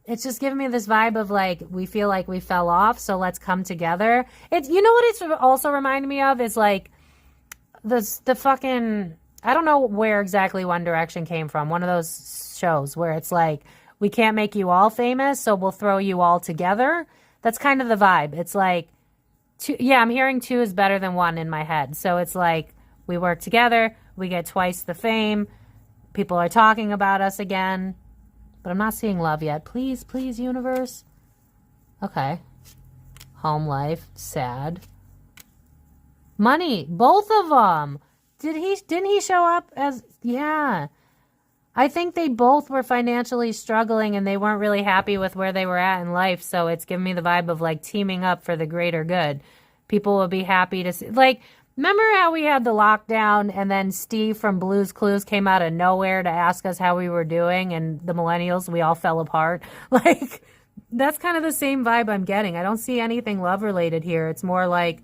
it's just giving me this vibe of like, we feel like we fell off, so let's come together. It's, you know what it's also reminding me of is like the fucking, I don't know where exactly One Direction came from. One of those shows where it's like, we can't make you all famous, so we'll throw you all together. That's kind of the vibe. It's like, I'm hearing 2 is better than 1 in my head. So it's like, we work together, we get twice the fame, people are talking about us again, but I'm not seeing love yet. Please, please, universe. Okay. Home life, sad. Money, both of them. Didn't he show up as, yeah. I think they both were financially struggling and they weren't really happy with where they were at in life. So it's giving me the vibe of like teaming up for the greater good. People will be happy to see. Like, remember how we had the lockdown and then Steve from Blue's Clues came out of nowhere to ask us how we were doing, and the millennials, we all fell apart. Like, that's kind of the same vibe I'm getting. I don't see anything love related here. It's more like,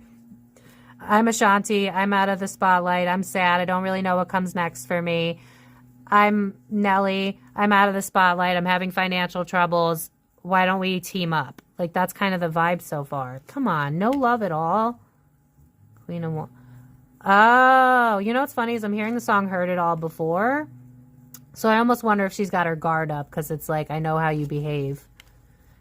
I'm Ashanti. I'm out of the spotlight. I'm sad. I don't really know what comes next for me. I'm Nelly. I'm out of the spotlight. I'm having financial troubles. Why don't we team up? Like, that's kind of the vibe so far. Come on. No love at all. Queen of Wands. Oh, you know what's funny is I'm hearing the song Heard It All before. So I almost wonder if she's got her guard up because it's like, I know how you behave.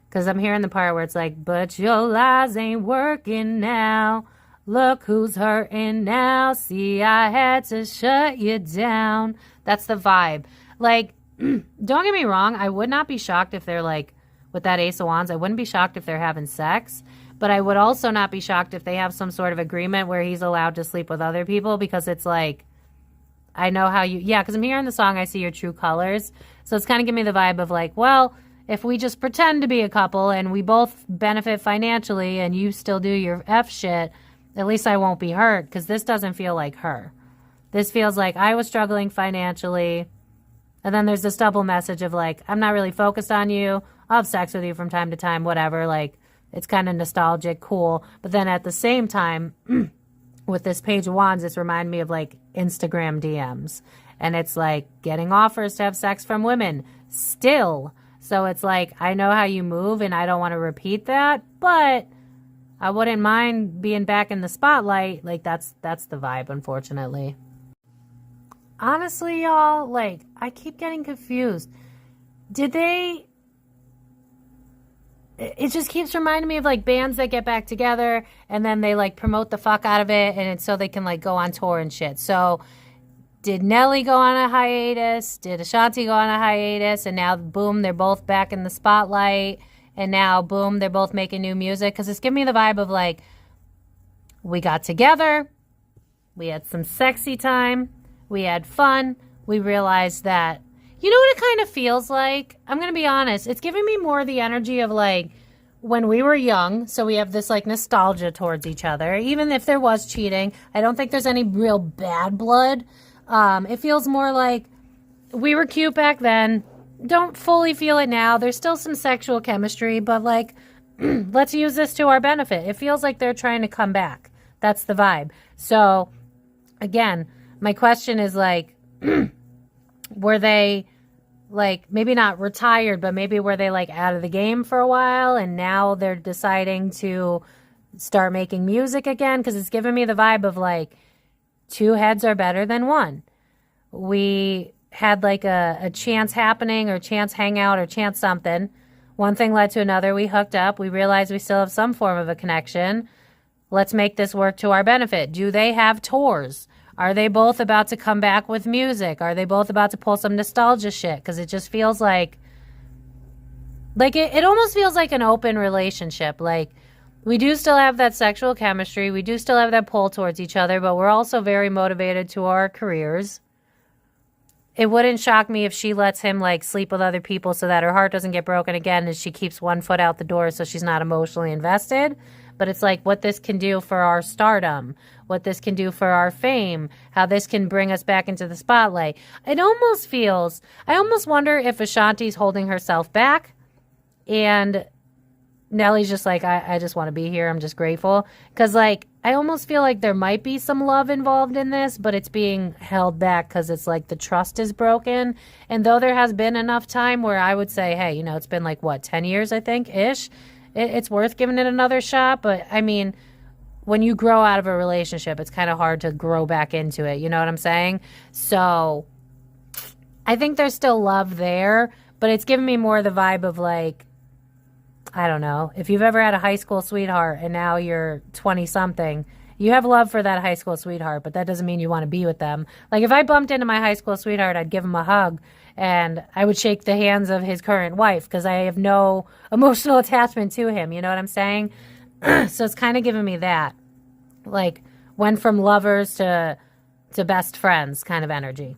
Because I'm hearing the part where it's like, but your lies ain't working now. Look who's hurting now. See, I had to shut you down. That's the vibe. Like, don't get me wrong. I would not be shocked if they're like, with that Ace of Wands, I wouldn't be shocked if they're having sex. But I would also not be shocked if they have some sort of agreement where he's allowed to sleep with other people, because it's like, I know how you, yeah, because I'm hearing the song, I see your true colors. So it's kind of giving me the vibe of like, well, if we just pretend to be a couple and we both benefit financially and you still do your F shit, at least I won't be hurt, because this doesn't feel like her. This feels like I was struggling financially. And then there's this double message of like, I'm not really focused on you. I'll have sex with you from time to time, whatever. Like, It's kind of nostalgic, cool. But then at the same time, with this Page of Wands, it's reminding me of like Instagram DMs. And it's like getting offers to have sex from women still. So it's like, I know how you move and I don't want to repeat that, but I wouldn't mind being back in the spotlight. Like that's the vibe, unfortunately. Honestly, y'all, like I keep getting confused. It just keeps reminding me of like bands that get back together and then they like promote the fuck out of it and it's so they can like go on tour and shit. So did Nelly go on a hiatus? Did Ashanti go on a hiatus? And now, boom, they're both back in the spotlight. And now, boom, they're both making new music. Because it's giving me the vibe of like, we got together. We had some sexy time. We had fun. We realized that, you know what it kind of feels like? I'm going to be honest. It's giving me more the energy of like when we were young. So we have this like nostalgia towards each other. Even if there was cheating, I don't think there's any real bad blood. It feels more like we were cute back then. Don't fully feel it now. There's still some sexual chemistry, but like, let's use this to our benefit. It feels like they're trying to come back. That's the vibe. So again, my question is like, were they like, maybe not retired, but maybe were they like out of the game for a while and now they're deciding to start making music again? Because it's giving me the vibe of like, two heads are better than one. We had like a chance happening or chance hangout or chance something. One thing led to another. We hooked up. We realized we still have some form of a connection. Let's make this work to our benefit. Do they have tours? Are they both about to come back with music? Are they both about to pull some nostalgia shit? Because it just feels like it almost feels like an open relationship. Like, we do still have that sexual chemistry. We do still have that pull towards each other, but we're also very motivated to our careers. It wouldn't shock me if she lets him like sleep with other people so that her heart doesn't get broken again and she keeps one foot out the door so she's not emotionally invested. But it's like what this can do for our stardom, what this can do for our fame, how this can bring us back into the spotlight. I almost wonder if Ashanti's holding herself back and Nelly's just like, I just want to be here. I'm just grateful. Because, like, I almost feel like there might be some love involved in this, but it's being held back because it's like the trust is broken. And though there has been enough time where I would say, hey, you know, it's been like, what, 10 years, I think, ish. It's worth giving it another shot. But, I mean, when you grow out of a relationship, it's kind of hard to grow back into it. You know what I'm saying? So I think there's still love there, but it's giving me more the vibe of like, I don't know. If you've ever had a high school sweetheart and now you're 20-something, you have love for that high school sweetheart, but that doesn't mean you want to be with them. Like if I bumped into my high school sweetheart, I'd give him a hug and I would shake the hands of his current wife because I have no emotional attachment to him. You know what I'm saying? So it's kind of giving me that. Like went from lovers to best friends kind of energy.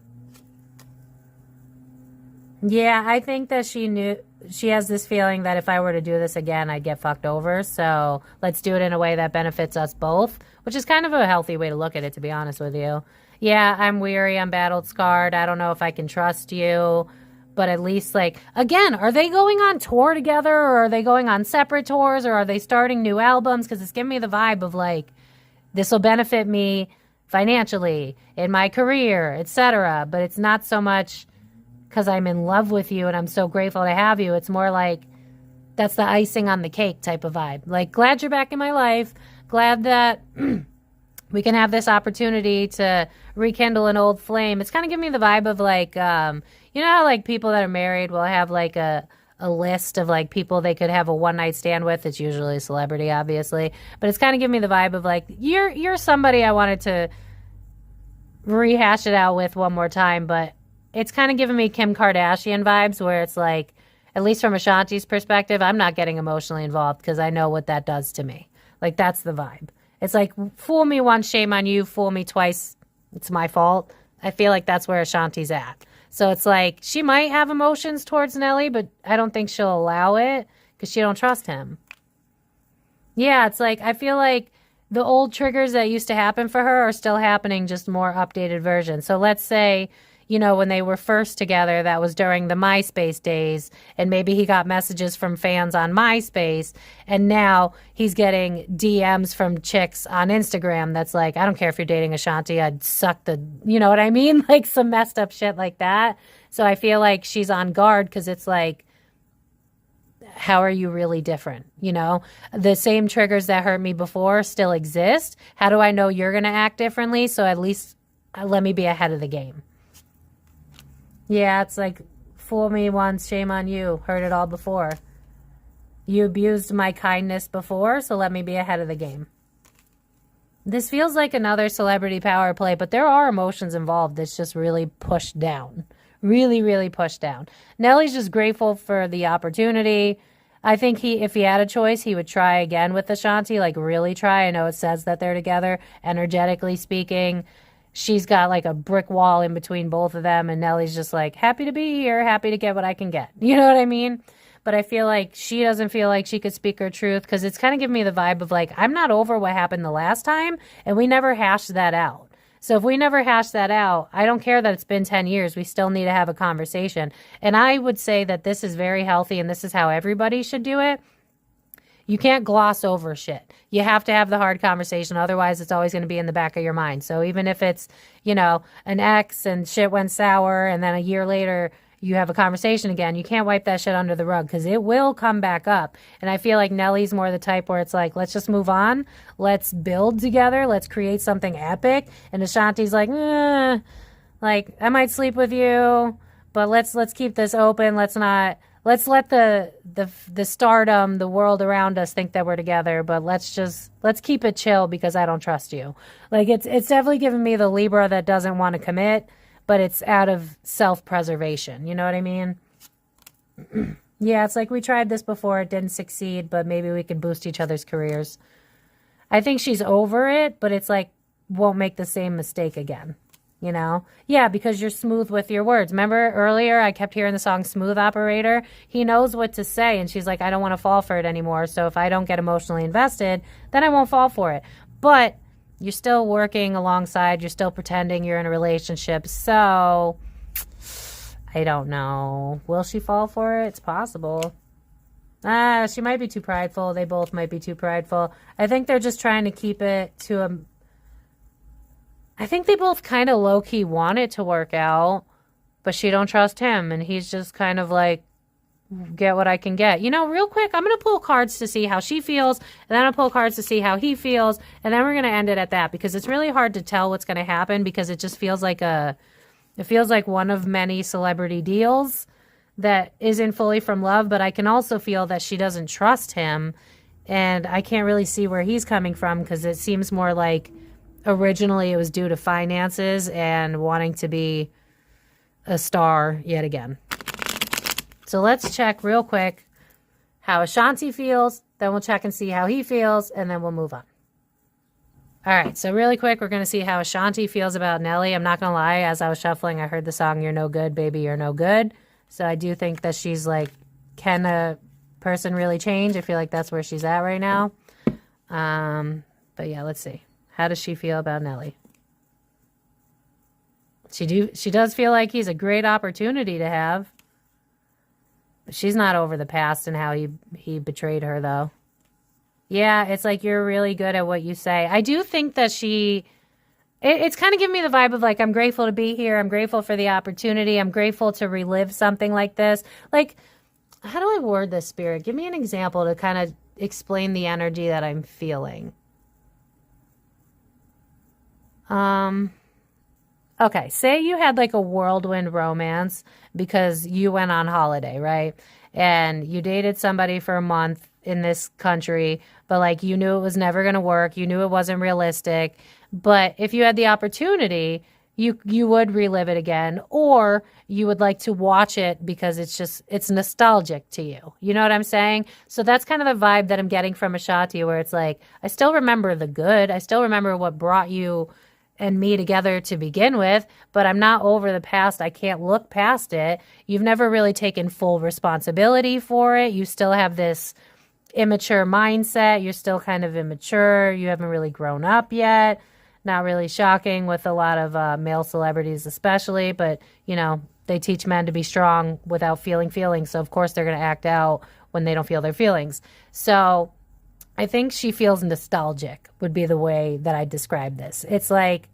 Yeah, I think that she has this feeling that if I were to do this again, I'd get fucked over. So let's do it in a way that benefits us both, which is kind of a healthy way to look at it, to be honest with you. Yeah, I'm weary. I'm battled scarred. I don't know if I can trust you. But at least, like, again, are they going on tour together or are they going on separate tours or are they starting new albums? Because it's giving me the vibe of, like, this will benefit me financially, in my career, etc. But it's not so much because I'm in love with you and I'm so grateful to have you. It's more like that's the icing on the cake type of vibe. Like, glad you're back in my life. Glad that we can have this opportunity to rekindle an old flame. It's kind of giving me the vibe of like, you know how like people that are married will have like a list of like people they could have a one night stand with. It's usually a celebrity, obviously. But it's kind of giving me the vibe of like, you're somebody I wanted to rehash it out with one more time, but it's kind of giving me Kim Kardashian vibes where it's like, at least from Ashanti's perspective, I'm not getting emotionally involved because I know what that does to me. Like, that's the vibe. It's like, fool me once, shame on you. Fool me twice, it's my fault. I feel like that's where Ashanti's at. So it's like, she might have emotions towards Nelly, but I don't think she'll allow it because she don't trust him. Yeah, it's like, I feel like the old triggers that used to happen for her are still happening, just more updated versions. So let's say, when they were first together, that was during the MySpace days, and maybe he got messages from fans on MySpace, and now he's getting DMs from chicks on Instagram that's like, I don't care if you're dating Ashanti, I'd suck the, you know what I mean? Like some messed up shit like that. So I feel like she's on guard because it's like, how are you really different? The same triggers that hurt me before still exist. How do I know you're going to act differently? So at least let me be ahead of the game. Yeah, it's like, fool me once, shame on you. Heard it all before. You abused my kindness before, so let me be ahead of the game. This feels like another celebrity power play, but there are emotions involved that's just really pushed down. Really, really pushed down. Nelly's just grateful for the opportunity. I think if he had a choice, he would try again with Ashanti, like really try. I know it says that they're together, energetically speaking. She's got like a brick wall in between both of them, and Nelly's just like, happy to be here, happy to get what I can get. You know what I mean? But I feel like she doesn't feel like she could speak her truth because it's kind of giving me the vibe of like, I'm not over what happened the last time, and we never hashed that out. So if we never hash that out, I don't care that it's been 10 years. We still need to have a conversation. And I would say that this is very healthy, and this is how everybody should do it. You can't gloss over shit. You have to have the hard conversation. Otherwise, it's always going to be in the back of your mind. So even if it's, an ex and shit went sour and then a year later you have a conversation again, you can't wipe that shit under the rug because it will come back up. And I feel like Nelly's more the type where it's like, let's just move on. Let's build together. Let's create something epic. And Ashanti's like, like I might sleep with you, but let's keep this open. Let's let the stardom, the world around us think that we're together, but let's keep it chill because I don't trust you. Like it's definitely giving me the Libra that doesn't want to commit, but it's out of self-preservation. You know what I mean? Yeah, it's like we tried this before. It didn't succeed, but maybe we could boost each other's careers. I think she's over it, but it's like won't make the same mistake again. Yeah, because you're smooth with your words. Remember earlier I kept hearing the song Smooth Operator? He knows what to say, and she's like, I don't want to fall for it anymore. So if I don't get emotionally invested, then I won't fall for it. But you're still working alongside. You're still pretending you're in a relationship. So I don't know. Will she fall for it? It's possible. She might be too prideful. They both might be too prideful. I think they're just trying to keep it to a... I think they both kind of low-key want it to work out, but she don't trust him, and he's just kind of like, get what I can get. Real quick, I'm going to pull cards to see how she feels, and then I'll pull cards to see how he feels, and then we're going to end it at that, because it's really hard to tell what's going to happen, because it just feels like one of many celebrity deals that isn't fully from love, but I can also feel that she doesn't trust him, and I can't really see where he's coming from, because it seems more like originally it was due to finances and wanting to be a star yet again. So let's check real quick how Ashanti feels, then we'll check and see how he feels, and then we'll move on. All right, so really quick, we're going to see how Ashanti feels about Nelly. I'm not going to lie, as I was shuffling, I heard the song, You're No Good, Baby, You're No Good. So I do think that she's like, can a person really change? I feel like that's where she's at right now. But yeah, let's see. How does she feel about Nelly? She does feel like he's a great opportunity to have. But she's not over the past and how he betrayed her, though. Yeah, it's like you're really good at what you say. I do think that it's kind of giving me the vibe of like, I'm grateful to be here. I'm grateful for the opportunity. I'm grateful to relive something like this. Like, how do I word this, Spirit? Give me an example to kind of explain the energy that I'm feeling. Okay, say you had like a whirlwind romance because you went on holiday, right? And you dated somebody for a month in this country, but like you knew it was never going to work. You knew it wasn't realistic. But if you had the opportunity, you would relive it again, or you would like to watch it because it's nostalgic to you. You know what I'm saying? So that's kind of the vibe that I'm getting from Ashanti, where it's like, I still remember the good. I still remember what brought you and me together to begin with, but I'm not over the past. I can't look past it. You've never really taken full responsibility for it. You still have this immature mindset. You're still kind of immature. You haven't really grown up yet. Not really shocking with a lot of male celebrities especially, but, you know, they teach men to be strong without feeling feelings. So, of course, they're going to act out when they don't feel their feelings. So I think she feels nostalgic would be the way that I describe this. It's like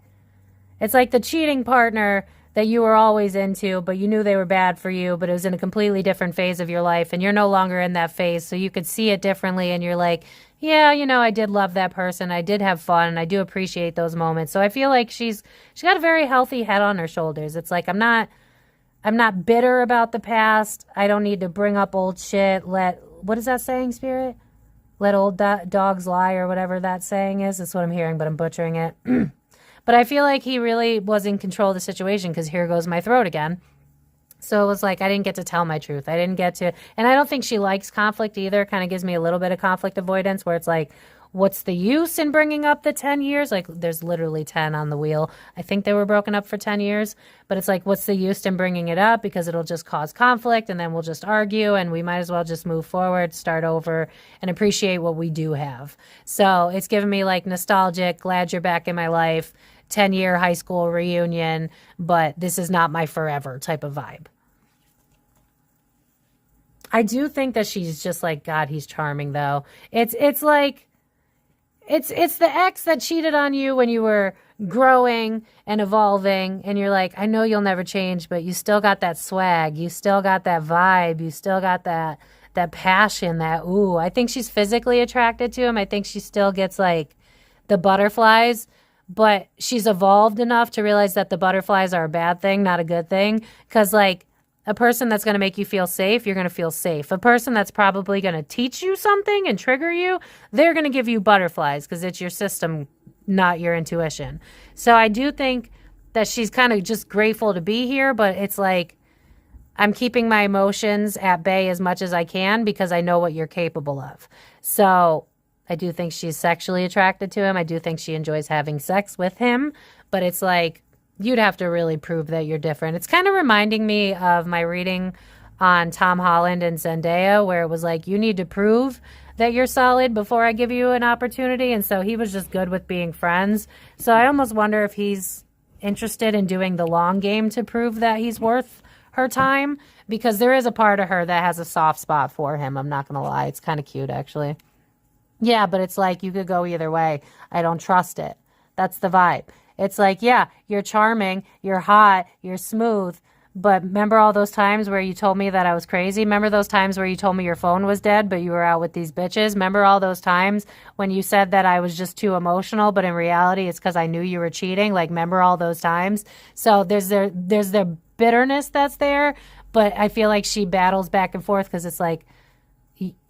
the cheating partner that you were always into, but you knew they were bad for you, but it was in a completely different phase of your life, and you're no longer in that phase, so you could see it differently, and you're like, yeah, you know, I did love that person. I did have fun, and I do appreciate those moments. So I feel like she's got a very healthy head on her shoulders. It's like, I'm not bitter about the past. I don't need to bring up old shit. What is that saying, Spirit? Let old dogs lie, or whatever that saying is. That's what I'm hearing, but I'm butchering it. But I feel like he really was in control of the situation, because here goes my throat again. So it was like, I didn't get to tell my truth. I didn't get to, and I don't think she likes conflict either. Kind of gives me a little bit of conflict avoidance, where it's like, what's the use in bringing up the 10 years? Like, there's literally 10 on the wheel. I think they were broken up for 10 years, but it's like, what's the use in bringing it up? Because it'll just cause conflict, and then we'll just argue, and we might as well just move forward, start over, and appreciate what we do have. So it's given me like nostalgic, glad you're back in my life, 10-year high school reunion, but this is not my forever type of vibe. I do think that she's just like, God, he's charming though. It's like, it's the ex that cheated on you when you were growing and evolving, and you're like, I know you'll never change, but you still got that swag, you still got that vibe, you still got that passion, that ooh. I think she's physically attracted to him. I think she still gets like the butterflies, but she's evolved enough to realize that the butterflies are a bad thing, not a good thing. Because like, a person that's going to make you feel safe, you're going to feel safe. A person that's probably going to teach you something and trigger you, they're going to give you butterflies, because it's your system, not your intuition. So I do think that she's kind of just grateful to be here, but it's like, I'm keeping my emotions at bay as much as I can, because I know what you're capable of. So I do think she's sexually attracted to him. I do think she enjoys having sex with him, but it's like, you'd have to really prove that you're different. It's kind of reminding me of my reading on Tom Holland and Zendaya, where it was like, you need to prove that you're solid before I give you an opportunity. And so he was just good with being friends. So I almost wonder if he's interested in doing the long game to prove that he's worth her time, because there is a part of her that has a soft spot for him. I'm not going to lie. It's kind of cute, actually. Yeah, but it's like, you could go either way. I don't trust it. That's the vibe. It's like, yeah, you're charming, you're hot, you're smooth, but remember all those times where you told me that I was crazy? Remember those times where you told me your phone was dead, but you were out with these bitches? Remember all those times when you said that I was just too emotional, but in reality it's because I knew you were cheating? Like, remember all those times? So there's their bitterness that's there, but I feel like she battles back and forth, because it's like,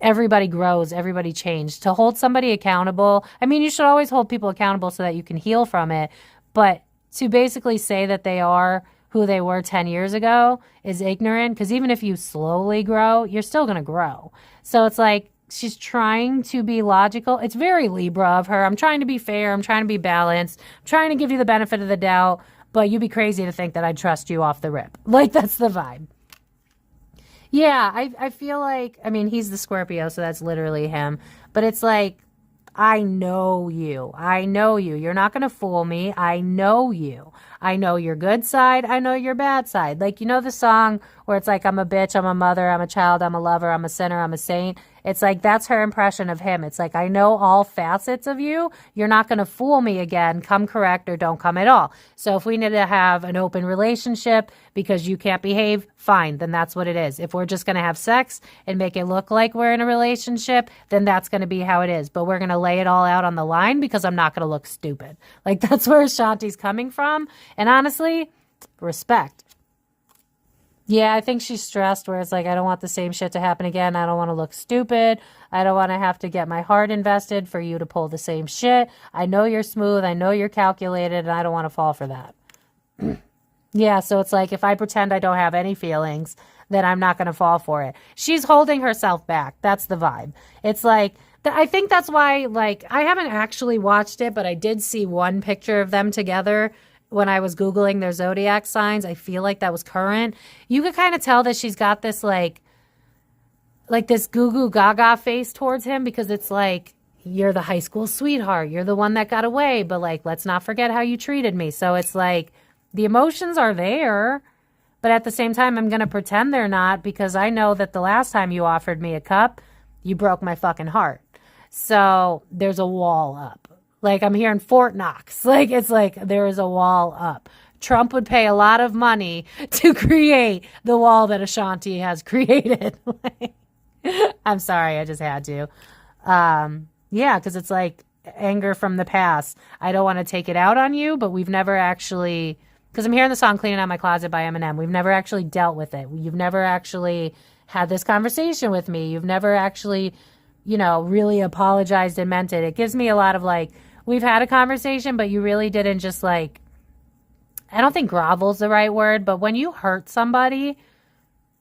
everybody grows, everybody changed. To hold somebody accountable, I mean, you should always hold people accountable so that you can heal from it. But to basically say that they are who they were 10 years ago is ignorant, because even if you slowly grow, you're still going to grow. So it's like, she's trying to be logical. It's very Libra of her. I'm trying to be fair. I'm trying to be balanced. I'm trying to give you the benefit of the doubt, but you'd be crazy to think that I'd trust you off the rip. Like, that's the vibe. Yeah, I feel like, I mean, he's the Scorpio, so that's literally him. But it's like, I know you. I know you. You're not going to fool me. I know you. I know your good side. I know your bad side. Like, you know the song where it's like, I'm a bitch, I'm a mother, I'm a child, I'm a lover, I'm a sinner, I'm a saint. It's like, that's her impression of him. It's like, I know all facets of you. You're not going to fool me again. Come correct or don't come at all. So if we need to have an open relationship because you can't behave, fine, then that's what it is. If we're just going to have sex and make it look like we're in a relationship, then that's going to be how it is. But we're going to lay it all out on the line, because I'm not going to look stupid. Like, that's where Ashanti's coming from. And honestly, respect. Yeah, I think she's stressed, where it's like, I don't want the same shit to happen again. I don't want to look stupid. I don't want to have to get my heart invested for you to pull the same shit. I know you're smooth. I know you're calculated, and I don't want to fall for that. Yeah, so it's like, if I pretend I don't have any feelings, then I'm not going to fall for it. She's holding herself back. That's the vibe. It's like, I think that's why, like, I haven't actually watched it, but I did see one picture of them together when I was Googling their zodiac signs. I feel like that was current. You could kind of tell that she's got this like this goo goo gaga face towards him, because it's like, you're the high school sweetheart. You're the one that got away, but like, let's not forget how you treated me. So it's like the emotions are there, but at the same time, I'm going to pretend they're not because I know that the last time you offered me a cup, you broke my fucking heart. So there's a wall up. Like I'm hearing Fort Knox. Like it's like there is a wall up. Trump would pay a lot of money to create the wall that Ashanti has created. I'm sorry, I just had to. Yeah, because it's like anger from the past. I don't want to take it out on you, but we've never actually, because I'm hearing the song Cleaning Out My Closet by Eminem. We've never actually dealt with it. You've never actually had this conversation with me. You've never actually, really apologized and meant it. It gives me a lot of like, we've had a conversation, but you really didn't just like, I don't think grovel's the right word, but when you hurt somebody,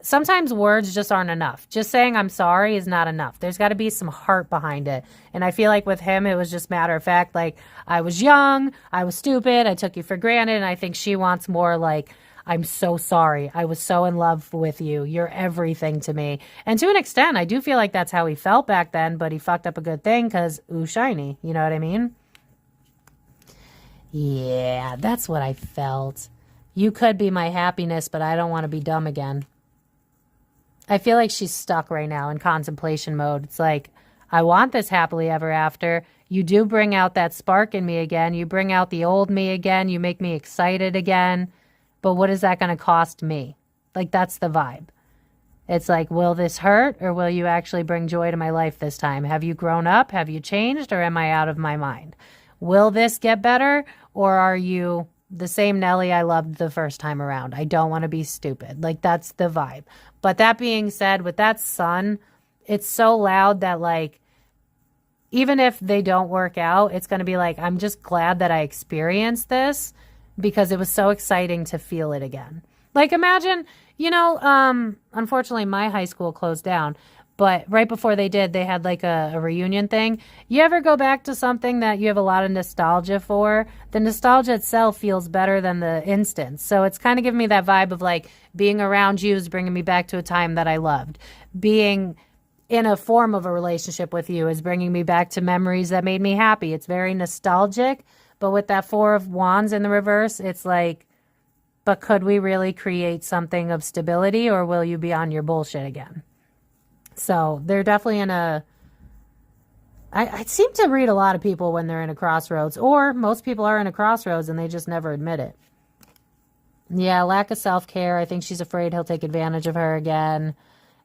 sometimes words just aren't enough. Just saying I'm sorry is not enough. There's got to be some heart behind it. And I feel like with him, it was just matter of fact, like I was young, I was stupid, I took you for granted. And I think she wants more like, I'm so sorry. I was so in love with you. You're everything to me. And to an extent, I do feel like that's how he felt back then, but he fucked up a good thing because, ooh, shiny. You know what I mean? Yeah, that's what I felt. You could be my happiness, but I don't want to be dumb again. I feel like she's stuck right now in contemplation mode. It's like, I want this happily ever after. You do bring out that spark in me again. You bring out the old me again. You make me excited again. But what is that going to cost me? Like, that's the vibe. It's like, will this hurt or will you actually bring joy to my life this time? Have you grown up? Have you changed or am I out of my mind? Will this get better or are you the same Nelly I loved the first time around? I don't want to be stupid. Like, that's the vibe. But that being said, with that sun, it's so loud that like, even if they don't work out, it's going to be like, I'm just glad that I experienced this because it was so exciting to feel it again. Like imagine, unfortunately my high school closed down, but right before they did, they had like a reunion thing. You ever go back to something that you have a lot of nostalgia for? The nostalgia itself feels better than the instance. So it's kind of giving me that vibe of like being around you is bringing me back to a time that I loved. Being in a form of a relationship with you is bringing me back to memories that made me happy. It's very nostalgic, but with that Four of Wands in the reverse, it's like, but could we really create something of stability or will you be on your bullshit again? So they're definitely in a, I seem to read a lot of people when they're in a crossroads, or most people are in a crossroads and they just never admit it. Yeah, lack of self-care. I think she's afraid he'll take advantage of her again.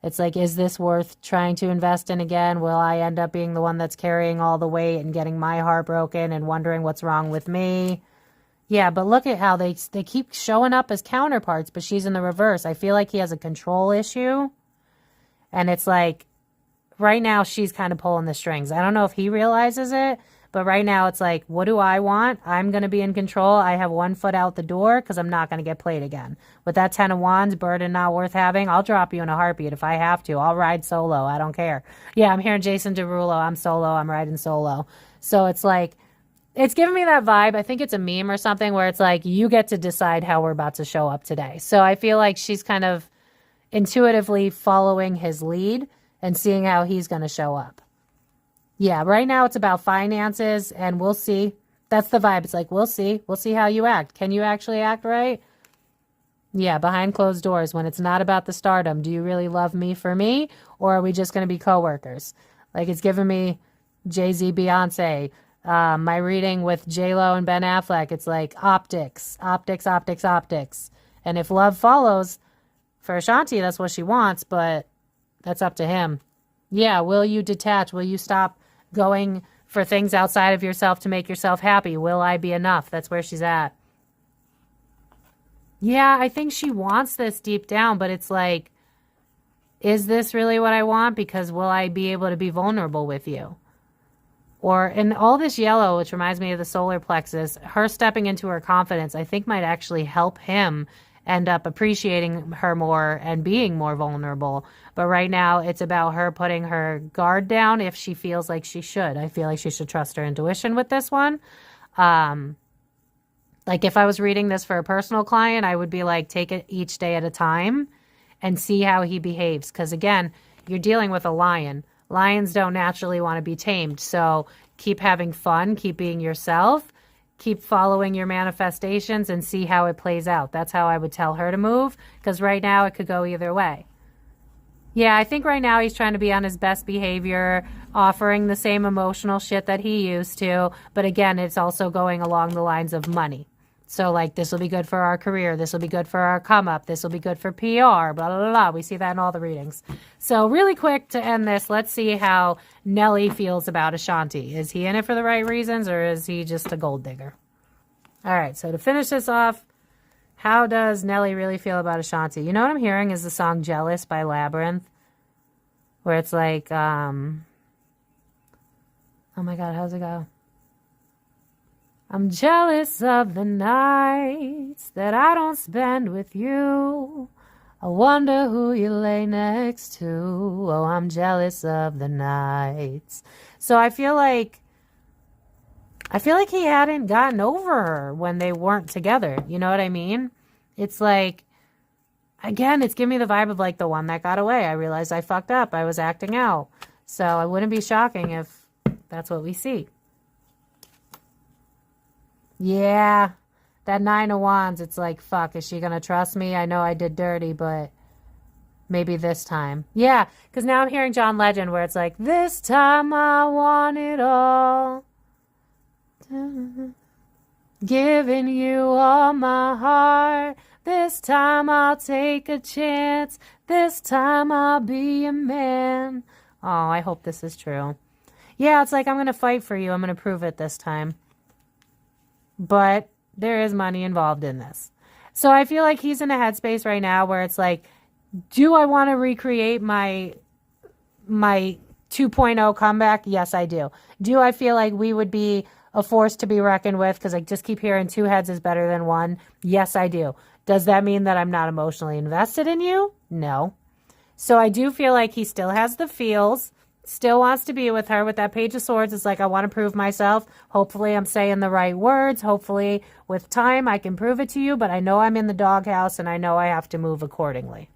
It's like, is this worth trying to invest in again? Will I end up being the one that's carrying all the weight and getting my heart broken and wondering what's wrong with me? Yeah, but look at how they keep showing up as counterparts, but she's in the reverse. I feel like he has a control issue. And it's like, right now she's kind of pulling the strings. I don't know if he realizes it, but right now it's like, what do I want? I'm going to be in control. I have one foot out the door because I'm not going to get played again. With that 10 of Wands, burden not worth having, I'll drop you in a heartbeat if I have to. I'll ride solo. I don't care. Yeah, I'm hearing Jason Derulo. I'm solo. I'm riding solo. So it's like, it's giving me that vibe. I think it's a meme or something where it's like, you get to decide how we're about to show up today. So I feel like she's kind of intuitively following his lead and seeing how he's going to show up. Yeah, right now it's about finances and we'll see. That's the vibe. It's like, we'll see. We'll see how you act. Can you actually act right? Yeah, behind closed doors when it's not about the stardom. Do you really love me for me or are we just going to be coworkers? Like it's giving me Jay-Z, Beyonce. My reading with J-Lo and Ben Affleck, it's like optics, optics, optics, optics. And if love follows, for Ashanti, that's what she wants, but that's up to him. Yeah, will you detach? Will you stop going for things outside of yourself to make yourself happy? Will I be enough? That's where she's at. Yeah, I think she wants this deep down, but it's like, is this really what I want? Because will I be able to be vulnerable with you? Or in all this yellow, which reminds me of the solar plexus, her stepping into her confidence, I think might actually help him end up appreciating her more and being more vulnerable. But right now it's about her putting her guard down if she feels like she should. I feel like she should trust her intuition with this one. Like if I was reading this for a personal client, I would be like, take it each day at a time and see how he behaves. Because again, you're dealing with a lion. Lions don't naturally want to be tamed. So keep having fun, keep being yourself, keep following your manifestations and see how it plays out. That's how I would tell her to move, because right now it could go either way. Yeah, I think right now he's trying to be on his best behavior, offering the same emotional shit that he used to. But again, it's also going along the lines of money. So like, this will be good for our career. This will be good for our come up. This will be good for PR, blah, blah, blah, blah. We see that in all the readings. So really quick to end this, let's see how Nelly feels about Ashanti. Is he in it for the right reasons, or is he just a gold digger? All right, so to finish this off, how does Nelly really feel about Ashanti? You know what I'm hearing is the song Jealous by Labyrinth, where it's like, oh my God, how's it go? I'm jealous of the nights that I don't spend with you. I wonder who you lay next to. Oh, I'm jealous of the nights. So I feel like he hadn't gotten over her when they weren't together. You know what I mean? It's like, again, it's giving me the vibe of like the one that got away. I realized I fucked up. I was acting out. So it wouldn't be shocking if that's what we see. Yeah, that 9 of Wands, it's like, fuck, is she going to trust me? I know I did dirty, but maybe this time. Yeah, because now I'm hearing John Legend where it's like, this time I want it all. Giving you all my heart. This time I'll take a chance. This time I'll be a man. Oh, I hope this is true. Yeah, it's like, I'm going to fight for you. I'm going to prove it this time. But there is money involved in this. So I feel like he's in a headspace right now where it's like, do I want to recreate my 2.0 comeback? Yes, I do. Do I feel like we would be a force to be reckoned with? Because I just keep hearing 2 heads is better than 1. Yes, I do. Does that mean that I'm not emotionally invested in you? No. So I do feel like he still has the feels. Still wants to be with her. With that Page of Swords, it's like, I want to prove myself. Hopefully I'm saying the right words. Hopefully with time I can prove it to you, but I know I'm in the doghouse and I know I have to move accordingly.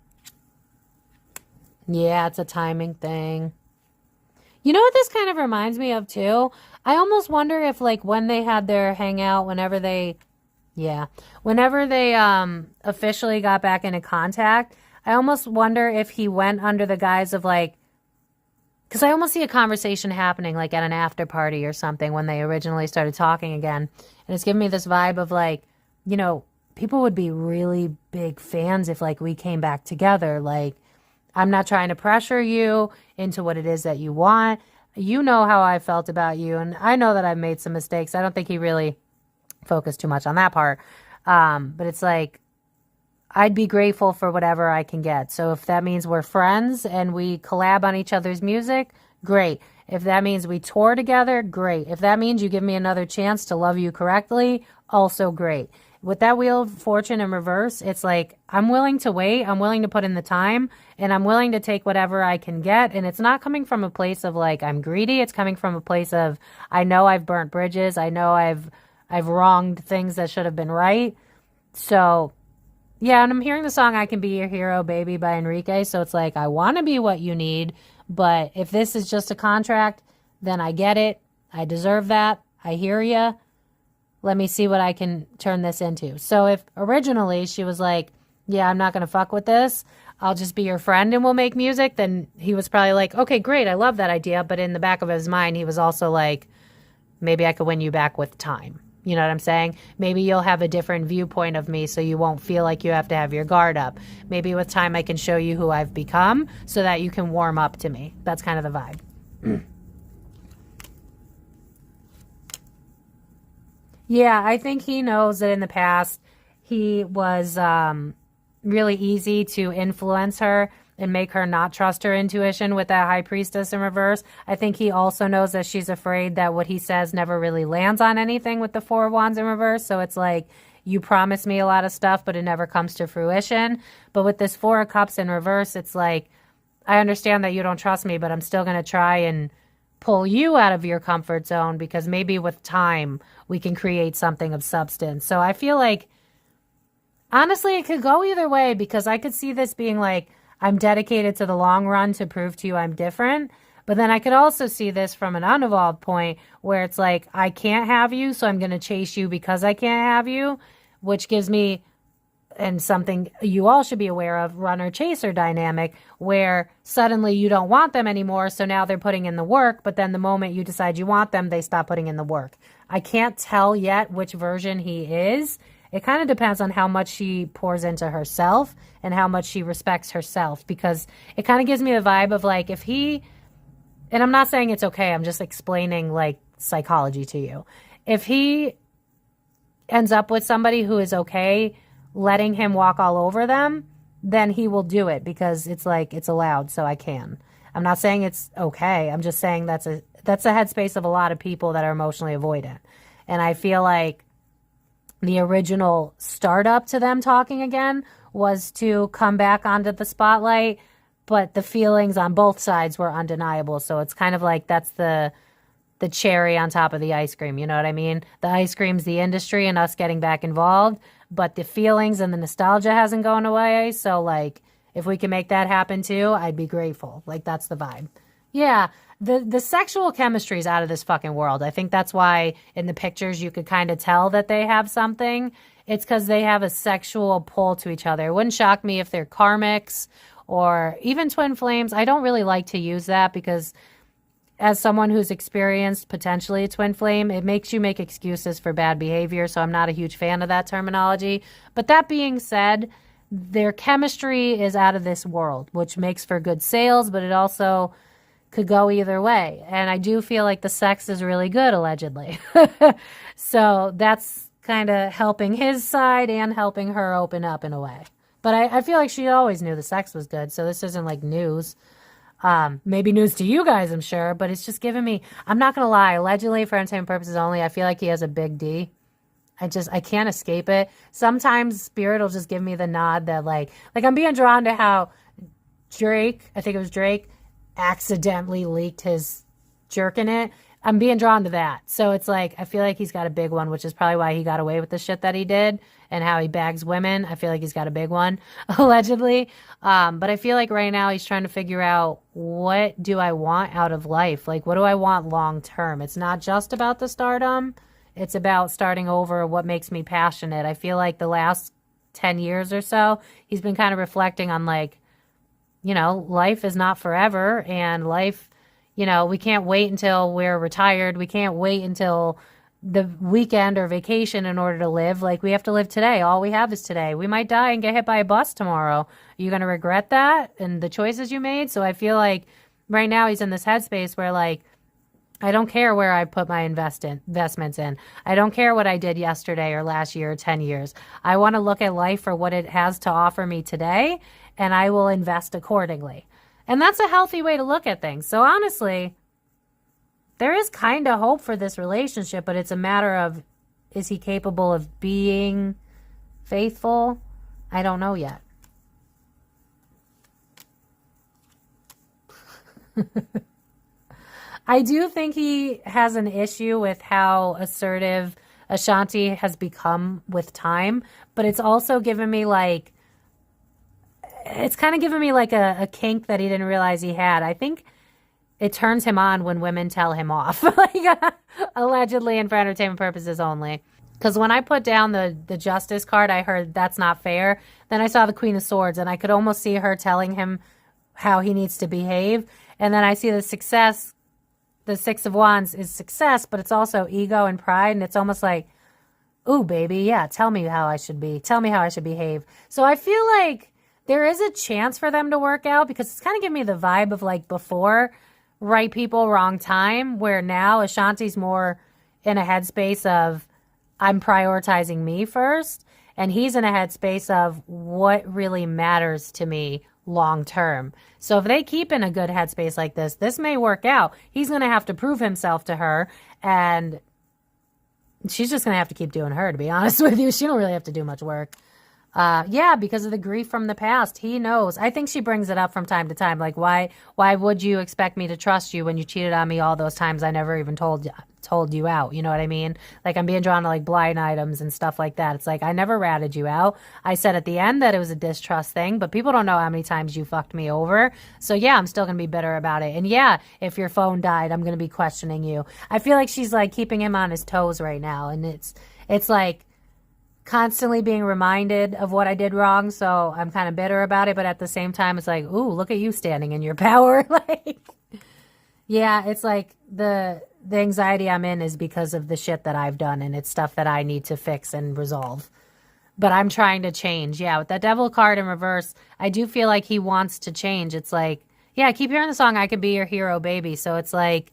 Yeah, it's a timing thing. You know what this kind of reminds me of too? I almost wonder if like when they had their hangout, whenever they officially got back into contact, I almost wonder if he went under the guise of like, because I almost see a conversation happening like at an after party or something when they originally started talking again. And it's giving me this vibe of like, you know, people would be really big fans if like we came back together. Like, I'm not trying to pressure you into what it is that you want. You know how I felt about you. And I know that I've made some mistakes. I don't think he really focused too much on that part. But it's like, I'd be grateful for whatever I can get. So if that means we're friends and we collab on each other's music, great. If that means we tour together, great. If that means you give me another chance to love you correctly, also great. With that Wheel of Fortune in reverse, it's like, I'm willing to wait. I'm willing to put in the time, and I'm willing to take whatever I can get. And it's not coming from a place of like, I'm greedy. It's coming from a place of, I know I've burnt bridges. I know I've wronged things that should have been right. So yeah, and I'm hearing the song I Can Be Your Hero, Baby by Enrique. So it's like, I want to be what you need. But if this is just a contract, then I get it. I deserve that. I hear you. Let me see what I can turn this into. So if originally she was like, yeah, I'm not going to fuck with this. I'll just be your friend and we'll make music. Then he was probably like, okay, great. I love that idea. But in the back of his mind, he was also like, maybe I could win you back with time. You know what I'm saying? Maybe you'll have a different viewpoint of me so you won't feel like you have to have your guard up. Maybe with time I can show you who I've become so that you can warm up to me. That's kind of the vibe. Yeah, I think he knows that in the past he was really easy to influence her and make her not trust her intuition with that High Priestess in reverse. I think he also knows that she's afraid that what he says never really lands on anything with the 4 of Wands in reverse. So it's like, you promise me a lot of stuff, but it never comes to fruition. But with this 4 of Cups in reverse, it's like, I understand that you don't trust me, but I'm still going to try and pull you out of your comfort zone because maybe with time we can create something of substance. So I feel like, honestly, it could go either way because I could see this being like, I'm dedicated to the long run to prove to you I'm different. But then I could also see this from an unevolved point where it's like, I can't have you, so I'm going to chase you because I can't have you, which gives me, and something you all should be aware of, runner-chaser dynamic, where suddenly you don't want them anymore, so now they're putting in the work, but then the moment you decide you want them, they stop putting in the work. I can't tell yet which version he is. It kind of depends on how much she pours into herself and how much she respects herself, because it kind of gives me the vibe of like, if he, and I'm not saying it's okay, I'm just explaining like psychology to you. If he ends up with somebody who is okay letting him walk all over them, then he will do it because it's like, it's allowed, so I can. I'm not saying it's okay. I'm just saying that's a headspace of a lot of people that are emotionally avoidant. And I feel like the original startup to them talking again was to come back onto the spotlight, but the feelings on both sides were undeniable. So it's kind of like that's the cherry on top of the ice cream. You know what I mean? The ice cream's the industry and us getting back involved, but the feelings and the nostalgia hasn't gone away. So like, if we can make that happen too, I'd be grateful. Like, that's the vibe. Yeah. The sexual chemistry is out of this fucking world. I think that's why in the pictures you could kind of tell that they have something. It's because they have a sexual pull to each other. It wouldn't shock me if they're karmics or even twin flames. I don't really like to use that because as someone who's experienced potentially a twin flame, it makes you make excuses for bad behavior. So I'm not a huge fan of that terminology. But that being said, their chemistry is out of this world, which makes for good sales, but it also could go either way. And I do feel like the sex is really good, allegedly. So that's kind of helping his side and helping her open up in a way. But I feel like she always knew the sex was good. So this isn't like news. Maybe news to you guys, I'm sure, but it's just giving me, I'm not going to lie, allegedly for entertainment purposes only, I feel like he has a big D. I can't escape it. Sometimes spirit will just give me the nod that like I'm being drawn to how Drake, I think it was Drake, accidentally leaked his jerk in it. I'm being drawn to that. So it's like, I feel like he's got a big one, which is probably why he got away with the shit that he did and how he bags women. I feel like he's got a big one, allegedly. But I feel like right now he's trying to figure out, what do I want out of life? Like, what do I want long term? It's not just about the stardom. It's about starting over, what makes me passionate. I feel like the last 10 years or so, he's been kind of reflecting on like, you know, life is not forever, and life, you know, we can't wait until we're retired. We can't wait until the weekend or vacation in order to live. Like, we have to live today. All we have is today. We might die and get hit by a bus tomorrow. Are you going to regret that and the choices you made? So I feel like right now he's in this headspace where like, I don't care where I put my investments in. I don't care what I did yesterday or last year or 10 years. I want to look at life for what it has to offer me today, and I will invest accordingly. And that's a healthy way to look at things. So honestly, there is kind of hope for this relationship, but it's a matter of, is he capable of being faithful? I don't know yet. I do think he has an issue with how assertive Ashanti has become with time, but it's also given me like, it's kind of given me like a kink that he didn't realize he had. I think it turns him on when women tell him off, like allegedly and for entertainment purposes only. Because when I put down the justice card, I heard that's not fair. Then I saw the Queen of Swords, and I could almost see her telling him how he needs to behave. And then I see the success. The Six of Wands is success, but it's also ego and pride. And it's almost like, ooh, baby, yeah, tell me how I should be. Tell me how I should behave. So I feel like there is a chance for them to work out, because it's kind of giving me the vibe of like before, right people, wrong time, where now Ashanti's more in a headspace of, I'm prioritizing me first. And he's in a headspace of what really matters to me long term. So if they keep in a good headspace like this may work out. He's going to have to prove himself to her, and she's just going to have to keep doing her, to be honest with you. She don't really have to do much work. Yeah, because of the grief from the past. He knows. I think she brings it up from time to time. Like, why would you expect me to trust you when you cheated on me all those times I never even told you out? You know what I mean? Like, I'm being drawn to like blind items and stuff like that. It's like, I never ratted you out. I said at the end that it was a distrust thing, but people don't know how many times you fucked me over. So yeah, I'm still going to be bitter about it. And yeah, if your phone died, I'm going to be questioning you. I feel like she's like keeping him on his toes right now. And it's like, constantly being reminded of what I did wrong, so I'm kind of bitter about it, but at the same time, it's like, ooh, look at you standing in your power. Like, yeah, it's like the anxiety I'm in is because of the shit that I've done, and it's stuff that I need to fix and resolve. But I'm trying to change. Yeah, with that devil card in reverse, I do feel like he wants to change. It's like, yeah, I keep hearing the song, I Could Be Your Hero, Baby. So it's like,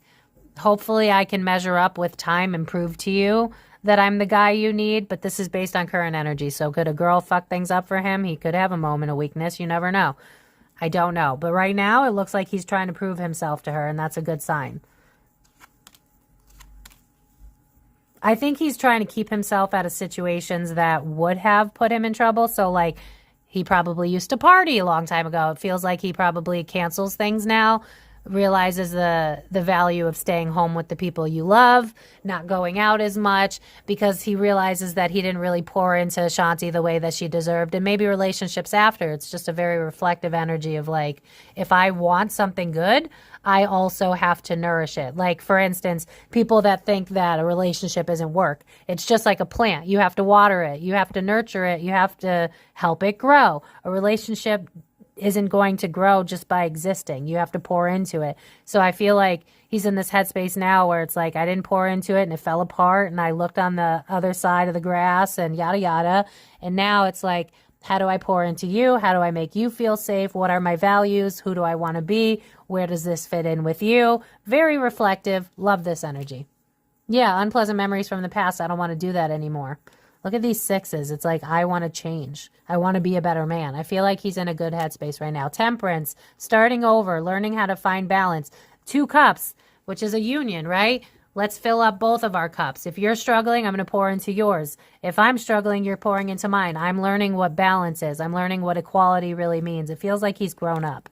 hopefully I can measure up with time and prove to you that I'm the guy you need, but this is based on current energy. So could a girl fuck things up for him? He could have a moment of weakness. You never know. I don't know. But right now, it looks like he's trying to prove himself to her, and that's a good sign. I think he's trying to keep himself out of situations that would have put him in trouble. So, like, he probably used to party a long time ago. It feels like he probably cancels things now, realizes the value of staying home with the people you love, not going out as much, because he realizes that he didn't really pour into Ashanti the way that she deserved. And maybe relationships after, it's just a very reflective energy of like, if I want something good, I also have to nourish it. Like, for instance, people that think that a relationship isn't work. It's just like a plant. You have to water it. You have to nurture it. You have to help it grow. A relationship isn't going to grow just by existing. You have to pour into it. So I feel like he's in this headspace now where it's like, I didn't pour into it and it fell apart, and I looked on the other side of the grass and yada yada. And now it's like, how do I pour into you? How do I make you feel safe? What are my values? Who do I want to be? Where does this fit in with you? Very reflective. Love this energy. Yeah, unpleasant memories from the past. I don't want to do that anymore. Look at these sixes. It's like, I want to change. I want to be a better man. I feel like he's in a good headspace right now. Temperance, starting over, learning how to find balance. 2 cups, which is a union, right? Let's fill up both of our cups. If you're struggling, I'm going to pour into yours. If I'm struggling, you're pouring into mine. I'm learning what balance is. I'm learning what equality really means. It feels like he's grown up.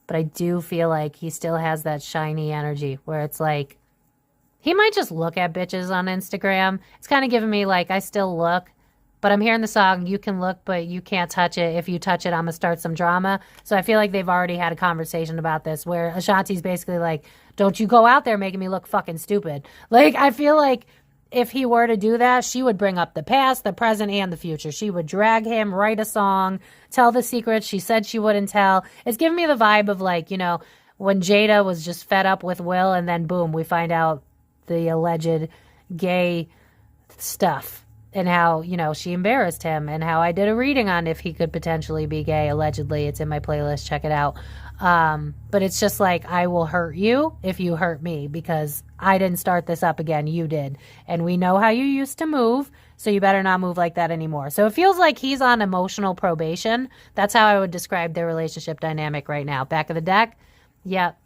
But I do feel like he still has that shiny energy where it's like, he might just look at bitches on Instagram. It's kind of giving me like, I still look, but I'm hearing the song, you can look, but you can't touch it. If you touch it, I'm going to start some drama. So I feel like they've already had a conversation about this where Ashanti's basically like, don't you go out there making me look fucking stupid. Like, I feel like if he were to do that, she would bring up the past, the present, and the future. She would drag him, write a song, tell the secrets she said she wouldn't tell. It's giving me the vibe of like, you know, when Jada was just fed up with Will, and then boom, we find out the alleged gay stuff and how, you know, she embarrassed him, and how I did a reading on if he could potentially be gay, allegedly. It's in my playlist. Check it out. But it's just like, I will hurt you if you hurt me, because I didn't start this up again. You did. And we know how you used to move, so you better not move like that anymore. So it feels like he's on emotional probation. That's how I would describe their relationship dynamic right now. Back of the deck. Yep.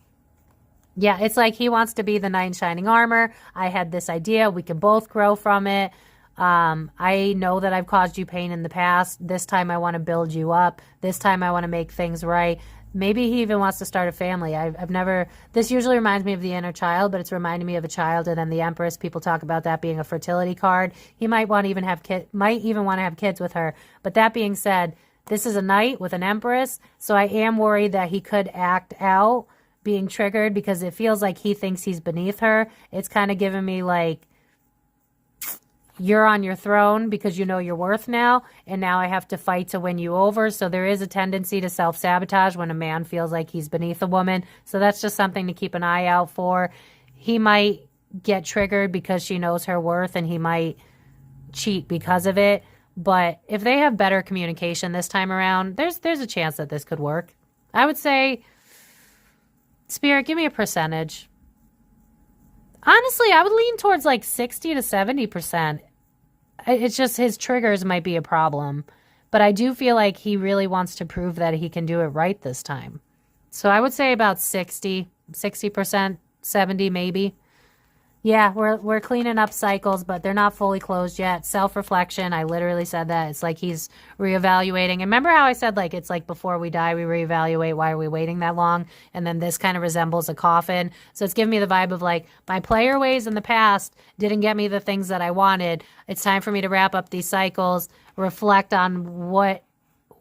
Yeah, it's like he wants to be the knight in shining armor. I had this idea. We can both grow from it. I know that I've caused you pain in the past. This time I want to build you up. This time I want to make things right. Maybe he even wants to start a family. I've never, this usually reminds me of the inner child, but it's reminding me of a child. And then the Empress, people talk about that being a fertility card. He might want to even have might even want to have kids with her. But that being said, this is a knight with an Empress. So I am worried that he could act out being triggered, because it feels like he thinks he's beneath her. It's kind of giving me like, you're on your throne because you know your worth now, and now I have to fight to win you over. So there is a tendency to self-sabotage when a man feels like he's beneath a woman. So that's just something to keep an eye out for. He might get triggered because she knows her worth, and he might cheat because of it. But if they have better communication this time around, there's a chance that this could work. I would say, Spirit, give me a percentage. Honestly, I would lean towards like 60 to 70%. It's just his triggers might be a problem. But I do feel like he really wants to prove that he can do it right this time. So I would say about 60%, 70 maybe. Yeah, we're cleaning up cycles, but they're not fully closed yet. Self-reflection, I literally said that. It's like he's reevaluating. And remember how I said, like, it's like before we die, we reevaluate. Why are we waiting that long? And then this kind of resembles a coffin. So it's giving me the vibe of, like, my player ways in the past didn't get me the things that I wanted. It's time for me to wrap up these cycles, reflect on what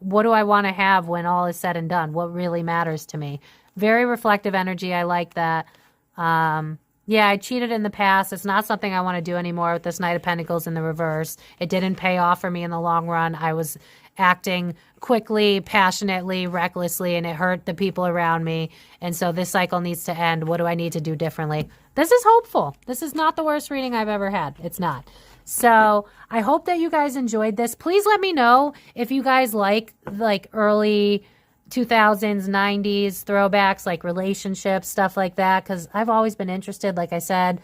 do I want to have when all is said and done? What really matters to me? Very reflective energy. I like that. Yeah, I cheated in the past. It's not something I want to do anymore with this Knight of Pentacles in the reverse. It didn't pay off for me in the long run. I was acting quickly, passionately, recklessly, and it hurt the people around me. And so this cycle needs to end. What do I need to do differently? This is hopeful. This is not the worst reading I've ever had. It's not. So I hope that you guys enjoyed this. Please let me know if you guys like early 2000s, 90s throwbacks, like relationships, stuff like that, because I've always been interested, like I said,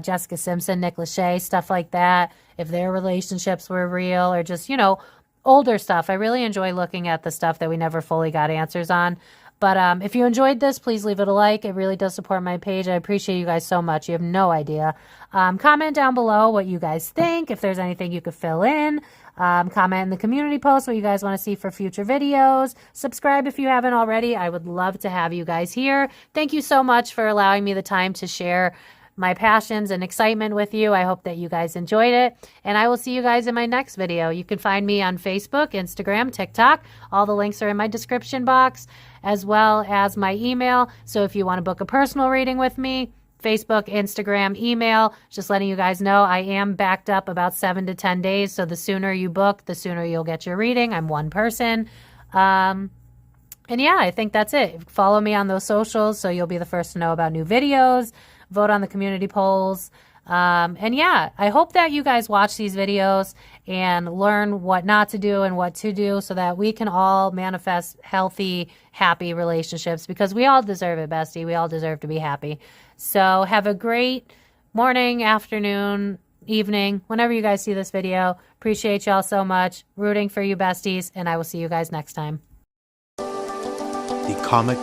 Jessica Simpson, Nick Lachey, stuff like that, if their relationships were real or just, older stuff. I really enjoy looking at the stuff that we never fully got answers on. But if you enjoyed this, please leave it a like. It really does support my page. I appreciate you guys so much. You have no idea. Comment down below what you guys think, if there's anything you could fill in. Comment in the community post what you guys want to see for future videos. Subscribe if you haven't already. I would love to have you guys here. Thank you so much for allowing me the time to share my passions and excitement with you. I hope that you guys enjoyed it, and I will see you guys in my next video. You can find me on Facebook, Instagram, TikTok. All the links are in my description box, as well as my email. So if you want to book a personal reading with me, Facebook, Instagram, email, just letting you guys know I am backed up about 7 to 10 days. So the sooner you book, the sooner you'll get your reading. I'm one person. And yeah, I think that's it. Follow me on those socials so you'll be the first to know about new videos. Vote on the community polls. And yeah, I hope that you guys watch these videos and learn what not to do and what to do so that we can all manifest healthy, happy relationships, because we all deserve it, bestie. We all deserve to be happy. So have a great morning, afternoon, evening, whenever you guys see this video. Appreciate y'all so much. Rooting for you, besties, and I will see you guys next time. The Comic